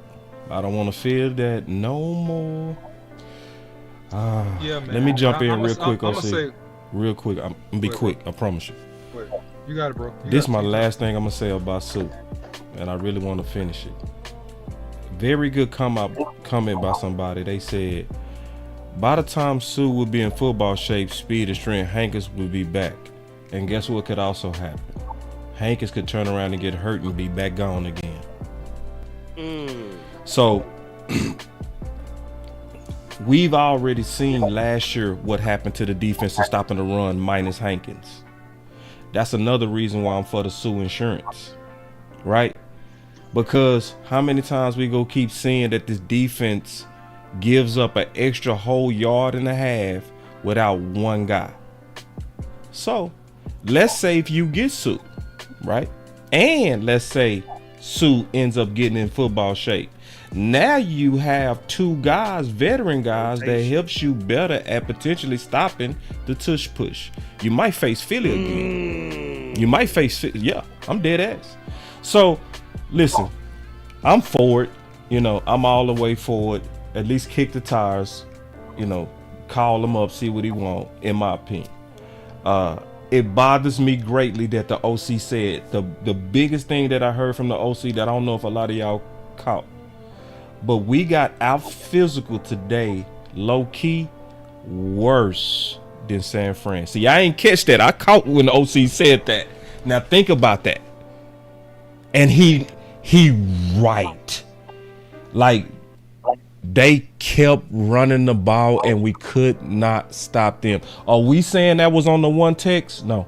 Speaker 1: I don't want to feel that no more.
Speaker 4: Man.
Speaker 1: Let me jump in real quick.
Speaker 4: I'm gonna say
Speaker 1: real quick. I'm gonna be quick. I promise you.
Speaker 4: You got it, bro.
Speaker 1: This is my last thing I'm gonna say about Sue, and I really want to finish it. Very good comment by somebody. They said, by the time Sue would be in football shape, speed and strength, Hankins would be back. And guess what could also happen? Hankins could turn around and get hurt and be back gone again. So we've already seen last year what happened to the defense in stopping the run minus Hankins. That's another reason why I'm for the Sue insurance, right? Because how many times we go keep seeing that this defense gives up an extra whole yard and a half without one guy. So let's say if you get Sue, right? And let's say Sue ends up getting in football shape. Now you have two guys, veteran guys, that helps you better at potentially stopping the tush push. You might face Philly again. You might face, I'm dead ass. So listen, I'm for it. I'm all the way for it. At least kick the tires, call him up, see what he want, in my opinion. It bothers me greatly that the OC said, the biggest thing that I heard from the OC that I don't know if a lot of y'all caught, but we got out physical today, low key, worse than San Fran. See, I ain't catch that. I caught when the OC said that. Now think about that. And he right. Like, they kept running the ball and we could not stop them. Are we saying that was on the one text? No.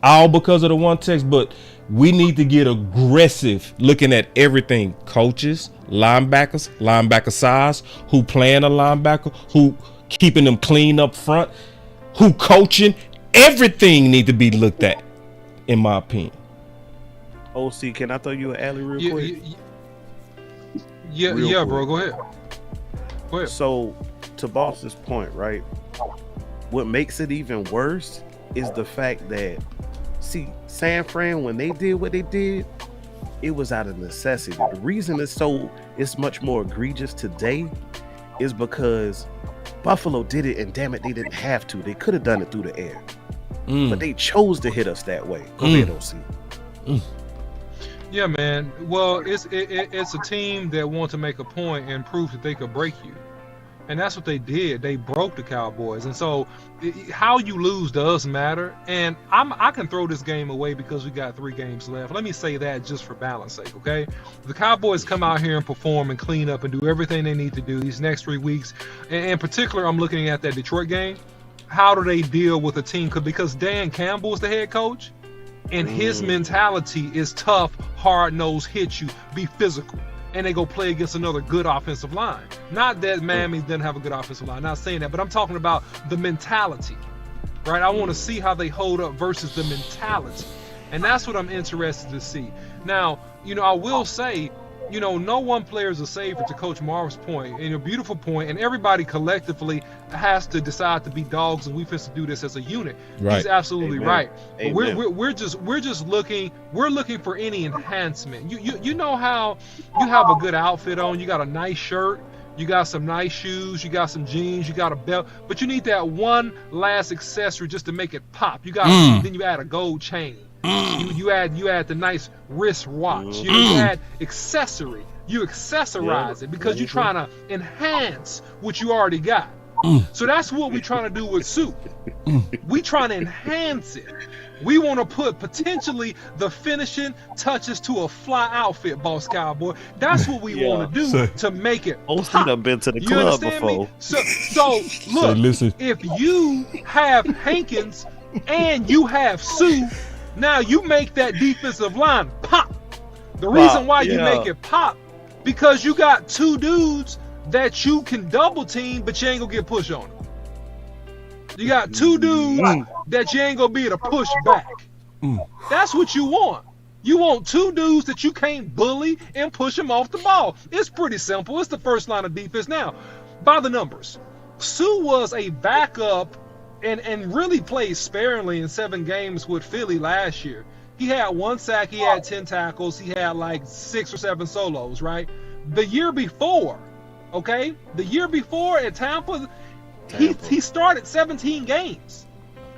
Speaker 1: All because of the one text, but we need to get aggressive looking at everything. Coaches, linebackers, linebacker size, who playing a linebacker, who keeping them clean up front, who coaching. Everything need to be looked at, in my opinion.
Speaker 5: OC, can I throw you an alley real quick?
Speaker 4: Yeah, bro. Go ahead.
Speaker 5: So, to Boss's point, right? What makes it even worse is the fact that, see, San Fran, when they did what they did, it was out of necessity. The reason it's much more egregious today is because Buffalo did it, and damn it, they didn't have to. They could have done it through the air, but they chose to hit us that way. Go ahead, OC.
Speaker 4: Yeah, man. Well, it's a team that wants to make a point and prove that they could break you. And that's what they did. They broke the Cowboys. And so how you lose does matter. And I can throw this game away because we got 3 games left. Let me say that just for balance sake, okay? The Cowboys come out here and perform and clean up and do everything they need to do these next 3 weeks. And in particular, I'm looking at that Detroit game. How do they deal with a team? Because Dan Campbell is the head coach, and his mentality is tough, hard-nosed, hit you, be physical. And they go play against another good offensive line. Not that Miami doesn't have a good offensive line, not saying that, but I'm talking about the mentality, right? I want to see how they hold up versus the mentality. And that's what I'm interested to see. Now, I will say, no one player is a savior, to Coach Marv's point, and a beautiful point, and everybody collectively has to decide to be dogs, and we have to do this as a unit. Right. He's absolutely right. But we're just looking for any enhancement. You know how you have a good outfit on, you got a nice shirt, you got some nice shoes, you got some jeans, you got a belt, but you need that one last accessory just to make it pop. You got then you add a gold chain. You add the nice wrist watch. You add accessory. You accessorize it because you're trying to enhance what you already got. So that's what we're trying to do with Soup. We trying to enhance it. We want to put potentially the finishing touches to a fly outfit, Boss Cowboy. That's what we want to do to make it pop.
Speaker 5: I've been to the club before.
Speaker 4: So look, listen. If you have Hankins and you have Sue, now you make that defensive line pop. The reason why you make it pop, because you got 2 dudes that you can double team, but you ain't gonna get push on them. You got 2 dudes that you ain't gonna be able to push back. That's what you want. You want 2 dudes that you can't bully and push them off the ball. It's pretty simple. It's the first line of defense. Now, by the numbers, Sue was a backup and really played sparingly in 7 games with Philly last year. He had 1 sack, he had 10 tackles, he had like 6 or 7 solos, right? The year before at Tampa, he started 17 games.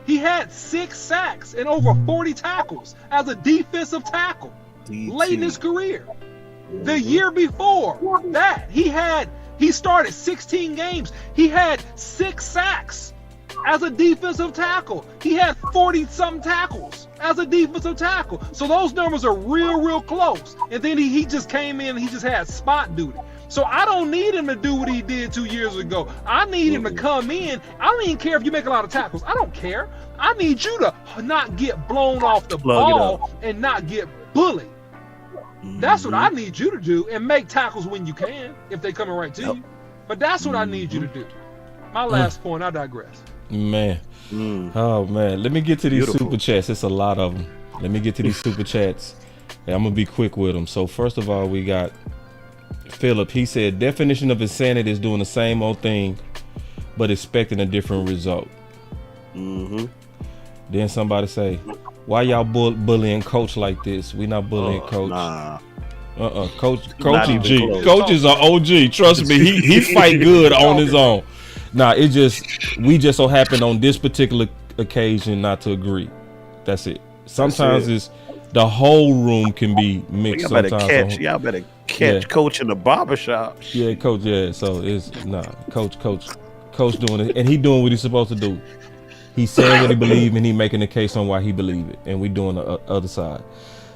Speaker 4: He had 6 sacks and over 40 tackles as a defensive tackle late in his career. The year before that, he started 16 games. He had 6 sacks as a defensive tackle. He had 40-something tackles as a defensive tackle. So those numbers are real close. And then he just came in and he just had spot duty. So I don't need him to do what he did 2 years ago. I need him to come in. I don't even care if you make a lot of tackles. I don't care. I need you to not get blown off the ball and not get bullied. That's what I need you to do, and make tackles when you can, if they coming right to you. But that's what I need you to do. My last point, I digress.
Speaker 1: Man. Oh, man. Let me get to these super chats. It's a lot of them. Let me get to these super chats. And I'm going to be quick with them. So, first of all, we got Philip. He said, definition of insanity is doing the same old thing, but expecting a different result. Then somebody say, why y'all bullying Coach like this? We not bullying Coach.
Speaker 5: Nah.
Speaker 1: Coach is G. Coach is an OG. Trust me, he fight good on his own. Nah, we just so happen on this particular occasion not to agree. That's it. Sometimes it's the whole room can be mixed.
Speaker 5: Y'all better catch Coach in the barbershop.
Speaker 1: Yeah, Coach. Yeah, so it's Coach doing it, and he doing what he's supposed to do. He's saying what he believes, and he making the case on why he believe it, and we doing the other side.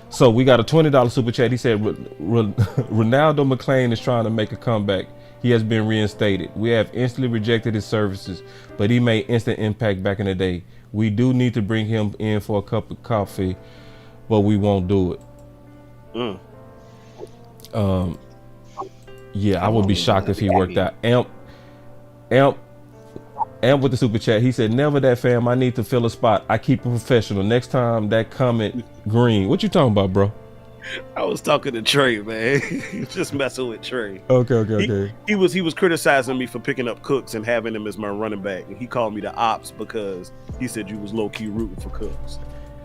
Speaker 1: So we got a $20 super chat. He said, Ronaldo McClain is trying to make a comeback. He has been reinstated. We have instantly rejected his services, but he made instant impact back in the day. We do need to bring him in for a cup of coffee, but we won't do it. Yeah, I would be shocked if he worked out. Amp with the super chat, he said, never that, fam. I need to fill a spot. I keep it professional. Next time that comment green. What you talking about, bro?
Speaker 5: I was talking to Trey, man. Just messing with Trey.
Speaker 1: Okay.
Speaker 5: He was criticizing me for picking up Cooks and having him as my running back. And he called me the ops because he said you was low-key rooting for Cooks.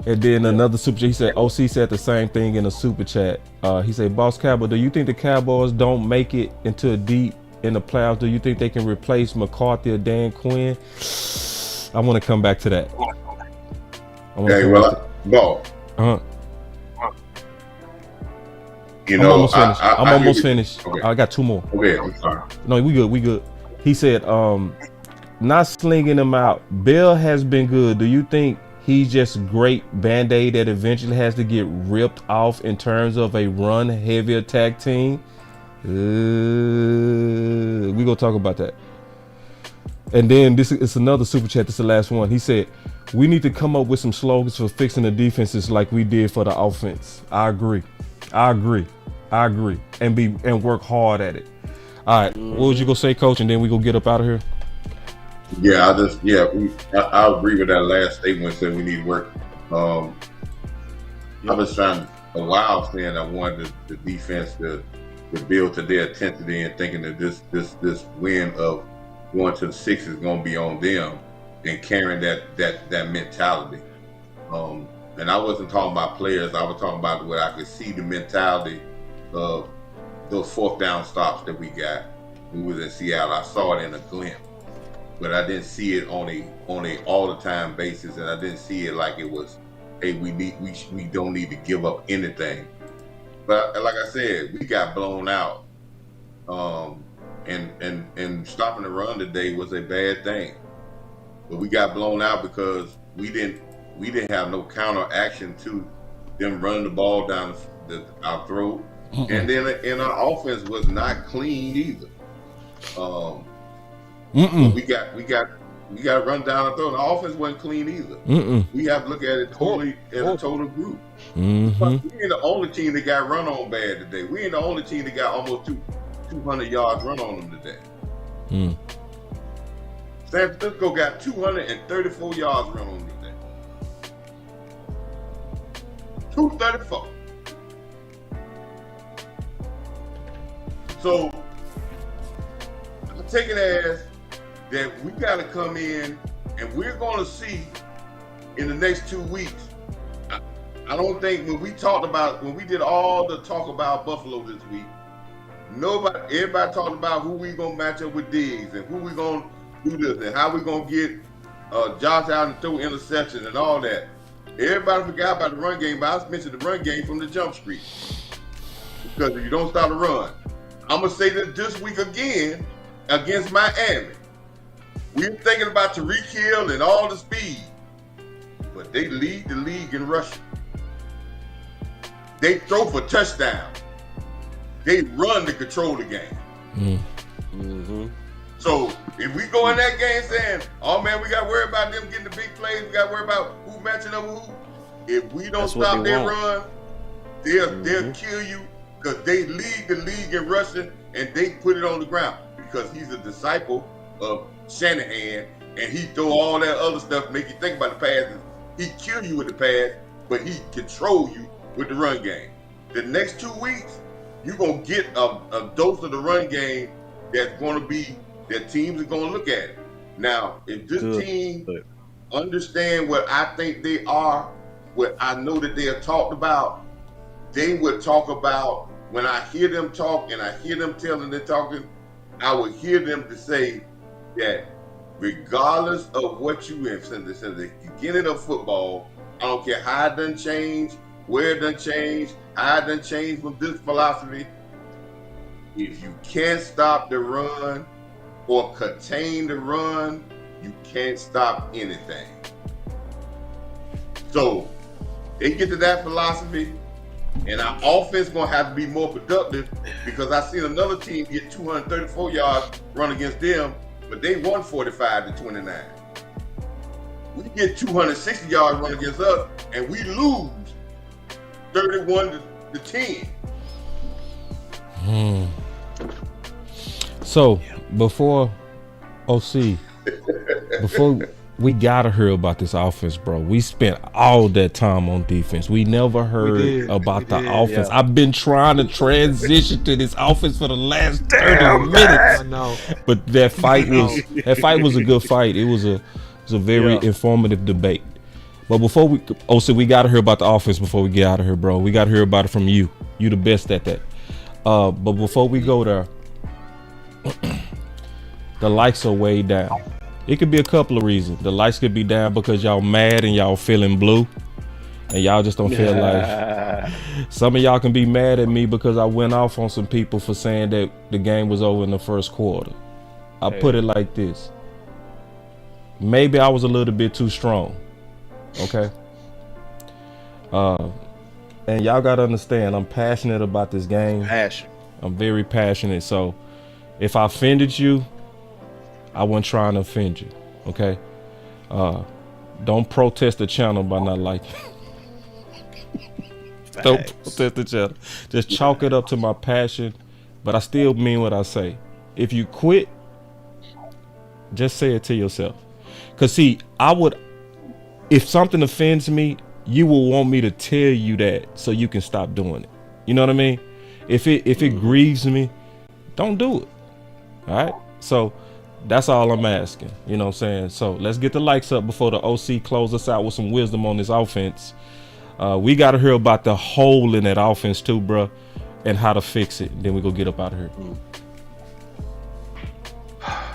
Speaker 1: And then another super chat. He said OC said the same thing in a super chat. He said, Boss Cowboy, do you think the Cowboys don't make it into a deep in the playoffs? Do you think they can replace McCarthy or Dan Quinn? I want to come back to that.
Speaker 2: Okay, well, no. You know,
Speaker 1: I'm almost finished. I'm almost finished.
Speaker 2: Okay.
Speaker 1: I got two more.
Speaker 2: Okay, I'm sorry.
Speaker 1: No, we good. We good. He said, not slinging him out. Bill has been good. Do you think he's just great Band-Aid that eventually has to get ripped off in terms of a run heavy attack team? We gonna talk about that. And then this is another super chat. This is the last one. He said, we need to come up with some slogans for fixing the defenses like we did for the offense. I agree. And work hard at it. All right. What was you gonna say, Coach? And then we gonna get up out of here.
Speaker 2: Yeah, I agree with that last statement. Said we need work. I was trying a while saying I wanted the defense to build to their intensity and thinking that this win of going to the 6 is going to be on them and carrying that mentality. And I wasn't talking about players. I was talking about what I could see the mentality of those 4th down stops that we got. We was in Seattle. I saw it in a glimpse, but I didn't see it on a all the time basis, and I didn't see it like it was, hey, we don't need to give up anything. But like I said, we got blown out, and stopping the run today was a bad thing. But we got blown out because we didn't have no counter action to them running the ball down our throat, and then our offense was not clean either. We got to run down our throat. Our offense wasn't clean either. We have to look at it totally as a total group. We ain't the only team that got run on bad today. We ain't the only team that got almost 200 yards run on them today. San Francisco got 234 yards run on them today. 234. So I take it as that we got to come in, and we're going to see in the next 2 weeks. I don't think when we did all the talk about Buffalo this week, everybody talked about who we going to match up with Diggs and who we going to do this and how we going to get Josh out and throw interceptions and all that. Everybody forgot about the run game, but I mentioned the run game from the jump street. Because if you don't stop the run, I'm going to say this week again against Miami. We're thinking about Tyreek Hill and all the speed, but they lead the league in rushing. They throw for touchdowns. They run to control the game. So if we go in that game saying, oh man, we got to worry about them getting the big plays, we got to worry about who matching up with who, if we don't stop their run, they'll kill you, because they lead the league in rushing and they put it on the ground, because he's a disciple of Shanahan, and he throw all that other stuff, make you think about the passes. He kill you with the pass, but he control you with the run game. The next 2 weeks, you're going to get a dose of the run game that's going to be, that teams are going to look at it. Now, if this team understand what I think they are, what I know that they are talked about, they would talk about, when I hear them talk and I hear them telling they're talking, I would hear them to say that regardless of what you in, since the beginning of football, I don't care how it done changed, where it done changed, how it done changed from this philosophy, if you can't stop the run or contain the run, you can't stop anything. So they get to that philosophy, and our offense going to have to be more productive, because I seen another team get 234 yards run against them, but they won 45-29. We get 260 yards run against us, and we lose 31-10.
Speaker 1: So before we gotta hear about this offense, bro. We spent all that time on defense. We never heard about the offense. Yeah. I've been trying to transition to this offense for the last 30 minutes. I know. But that fight was a good fight. It was a very informative debate. But before we got to hear about the offense before we get out of here, bro. We got to hear about it from you. You the best at that. But before we go there, the lights are way down. It could be a couple of reasons. The lights could be down because y'all mad and y'all feeling blue, and y'all just don't feel like. Some of y'all can be mad at me because I went off on some people for saying that the game was over in the first quarter. I put it like this. Maybe I was a little bit too strong. Okay. And y'all gotta understand, I'm passionate about this game.
Speaker 5: Passion.
Speaker 1: I'm very passionate. So if I offended you, I wasn't trying to offend you. Okay. Don't protest the channel by not liking. Don't protest the channel. Just chalk it up to my passion. But I still mean what I say. If you quit, just say it to yourself. Cause see, if something offends me, you will want me to tell you that so you can stop doing it. You know what I mean? If it grieves me, don't do it. All right. So that's all I'm asking. You know what I'm saying? So let's get the likes up before the OC close us out with some wisdom on this offense. We got to hear about the hole in that offense too, bro, and how to fix it. Then we go get up out of here.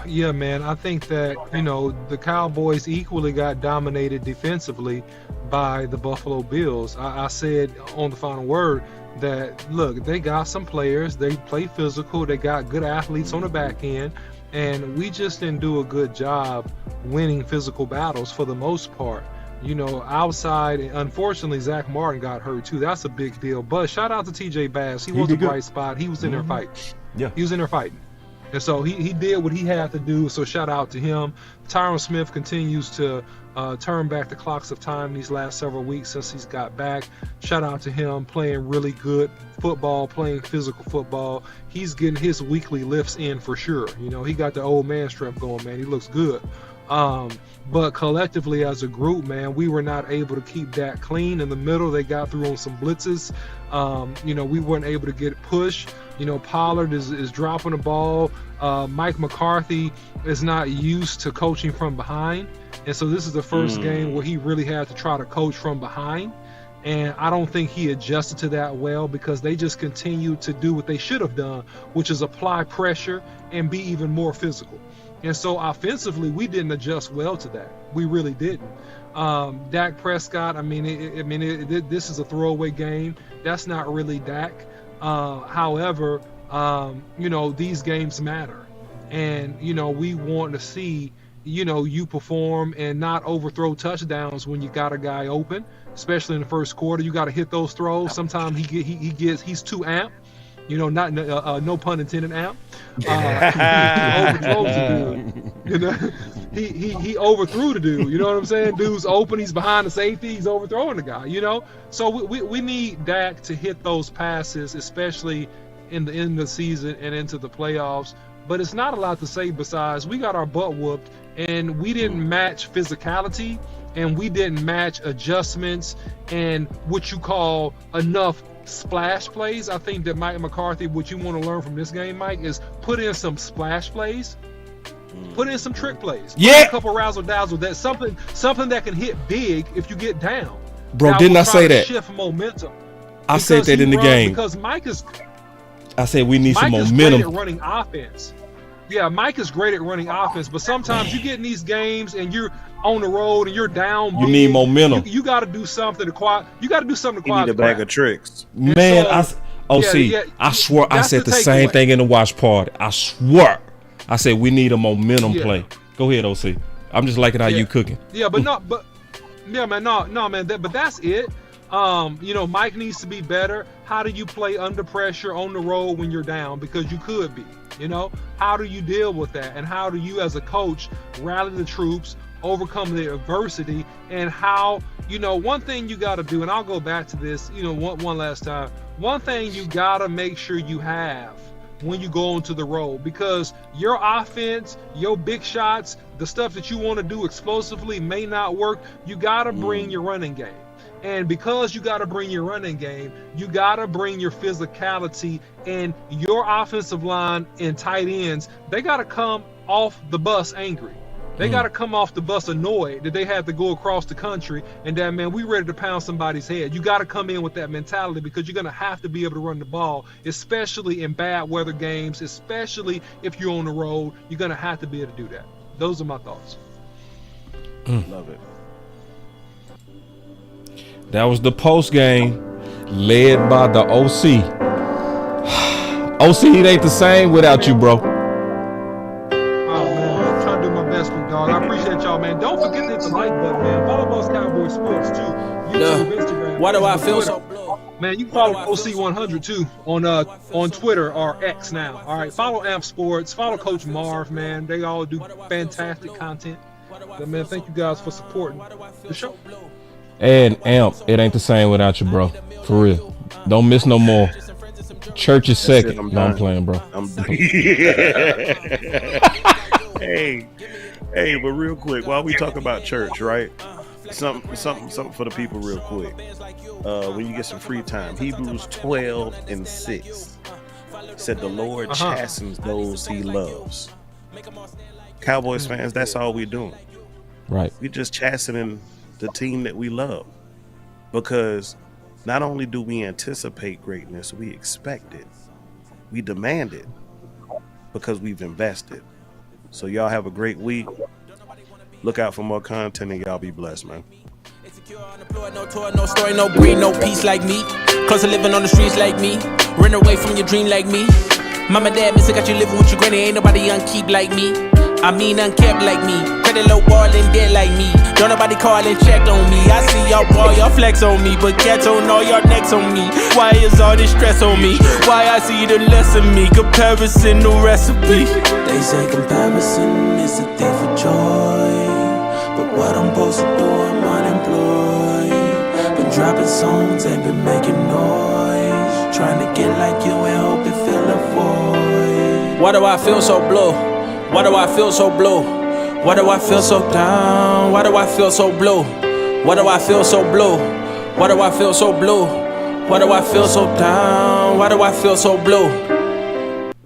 Speaker 4: Yeah, man, I think that, the Cowboys equally got dominated defensively by the Buffalo Bills. I said on the final word that, look, they got some players, they play physical, they got good athletes on the back end, and we just didn't do a good job winning physical battles for the most part. Outside, unfortunately, Zach Martin got hurt too. That's a big deal. But shout out to TJ Bass. He was a bright spot. He was in there fighting.
Speaker 1: Yeah.
Speaker 4: He was in there fighting. And so he did what he had to do, so shout out to him. Tyron Smith continues to turn back the clocks of time these last several weeks since he's got back. Shout out to him, playing really good football, playing physical football. He's getting his weekly lifts in for sure. He got the old man strength going, man. He looks good. But collectively as a group, man, we were not able to keep that clean. In the middle, they got through on some blitzes. We weren't able to get pushed. Pollard is dropping the ball. Mike McCarthy is not used to coaching from behind. And so this is the first game where he really had to try to coach from behind. And I don't think he adjusted to that well because they just continued to do what they should have done, which is apply pressure and be even more physical. And so offensively, we didn't adjust well to that. We really didn't. Dak Prescott, this is a throwaway game. That's not really Dak. However, these games matter. And, we want to see, you perform and not overthrow touchdowns when you got a guy open, especially in the first quarter. You got to hit those throws. Sometimes he's too amped. Not no pun intended, amp. He overthrows the dude. He overthrew the dude. You know what I'm saying? Dude's open. He's behind the safety. He's overthrowing the guy. So we need Dak to hit those passes, especially in the end of the season and into the playoffs. But it's not a lot to say besides we got our butt whooped and we didn't match physicality and we didn't match adjustments and what you call enough splash plays. I think that Mike McCarthy, what you want to learn from this game, Mike, is put in some splash plays, put in some trick plays, put in a couple razzle dazzle, that something that can hit big if you get down.
Speaker 1: Bro, didn't I say that?
Speaker 4: Shift momentum.
Speaker 1: I said that in the game
Speaker 4: because
Speaker 1: I said we need some momentum.
Speaker 4: Mike is great at running offense. Yeah, Mike is great at running offense, but sometimes you get in these games and you're on the road and you're down.
Speaker 1: You need momentum.
Speaker 4: You got to do something to quiet. You got to do something to quiet.
Speaker 5: You need a bag of tricks,
Speaker 1: man. I swear I said the same thing in the watch party. I swear, I said we need a momentum play. Go ahead, OC. I'm just liking how you cooking.
Speaker 4: Yeah, but no, man. But that's it. Mike needs to be better. How do you play under pressure on the road when you're down? Because you could be. How do you deal with that? And how do you as a coach rally the troops, overcome the adversity, and how, one thing you got to do, and I'll go back to this, one last time. One thing you got to make sure you have when you go onto the road, because your offense, your big shots, the stuff that you want to do explosively may not work. You got to bring your running game. And because you got to bring your running game, you got to bring your physicality, and your offensive line and tight ends, they got to come off the bus angry. They got to come off the bus annoyed that they had to go across the country and that, man, we ready to pound somebody's head. You got to come in with that mentality because you're going to have to be able to run the ball, especially in bad weather games, especially if you're on the road. You're going to have to be able to do that. Those are my thoughts.
Speaker 5: Love it.
Speaker 1: That was the post game led by the OC. OC, it ain't the same without you, bro.
Speaker 4: Dog. I appreciate y'all, man. Don't forget to hit the like button, man. Follow BossCowboySports too. YouTube, Instagram.
Speaker 3: Why do I feel so blue?
Speaker 4: Man, you can follow OC100 too on Twitter or X now. All right, follow Amp Sports, follow Coach Marv, man. They all do fantastic content. But man, thank you guys for supporting the show.
Speaker 1: And Amp, it ain't the same without you, bro. For real. Don't miss no more. Church is second. I'm playing, bro.
Speaker 5: I'm done. Hey, but real quick, while we talk about church, right? Something for the people real quick. When you get some free time, Hebrews 12:6 said the Lord chastens those he loves. Cowboys fans, that's all we're doing.
Speaker 1: Right.
Speaker 5: We're just chastening the team that we love. Because not only do we anticipate greatness, we expect it. We demand it because we've invested. So y'all have a great week. Look out for more content and y'all be blessed, man.
Speaker 3: No tour, no story, no breed, no peace like me. Close to living on the streets like me. Run away from your dream like me. Mama, dad, miss, I got you living with your granny. Ain't nobody unkeep like me. I mean unkept like me. Credit low ball and dead like me. Don't nobody call and check on me. I see y'all ball, y'all flex on me. But cats on all y'all necks on me. Why is all this stress on me? Why I see the less of me? Comparison, no recipe.
Speaker 9: They say comparison is a thief for joy. But what I'm supposed to do, I'm unemployed. Been dropping songs, ain't been making noise. Trying to get like you and hope it fill a void.
Speaker 3: Why do I feel so blue? Why do I feel so blue? Why do I feel so down? Why do I feel so blue? Why do I feel so blue? Why do I feel so blue? Why do I feel so down? Why do I feel so blue?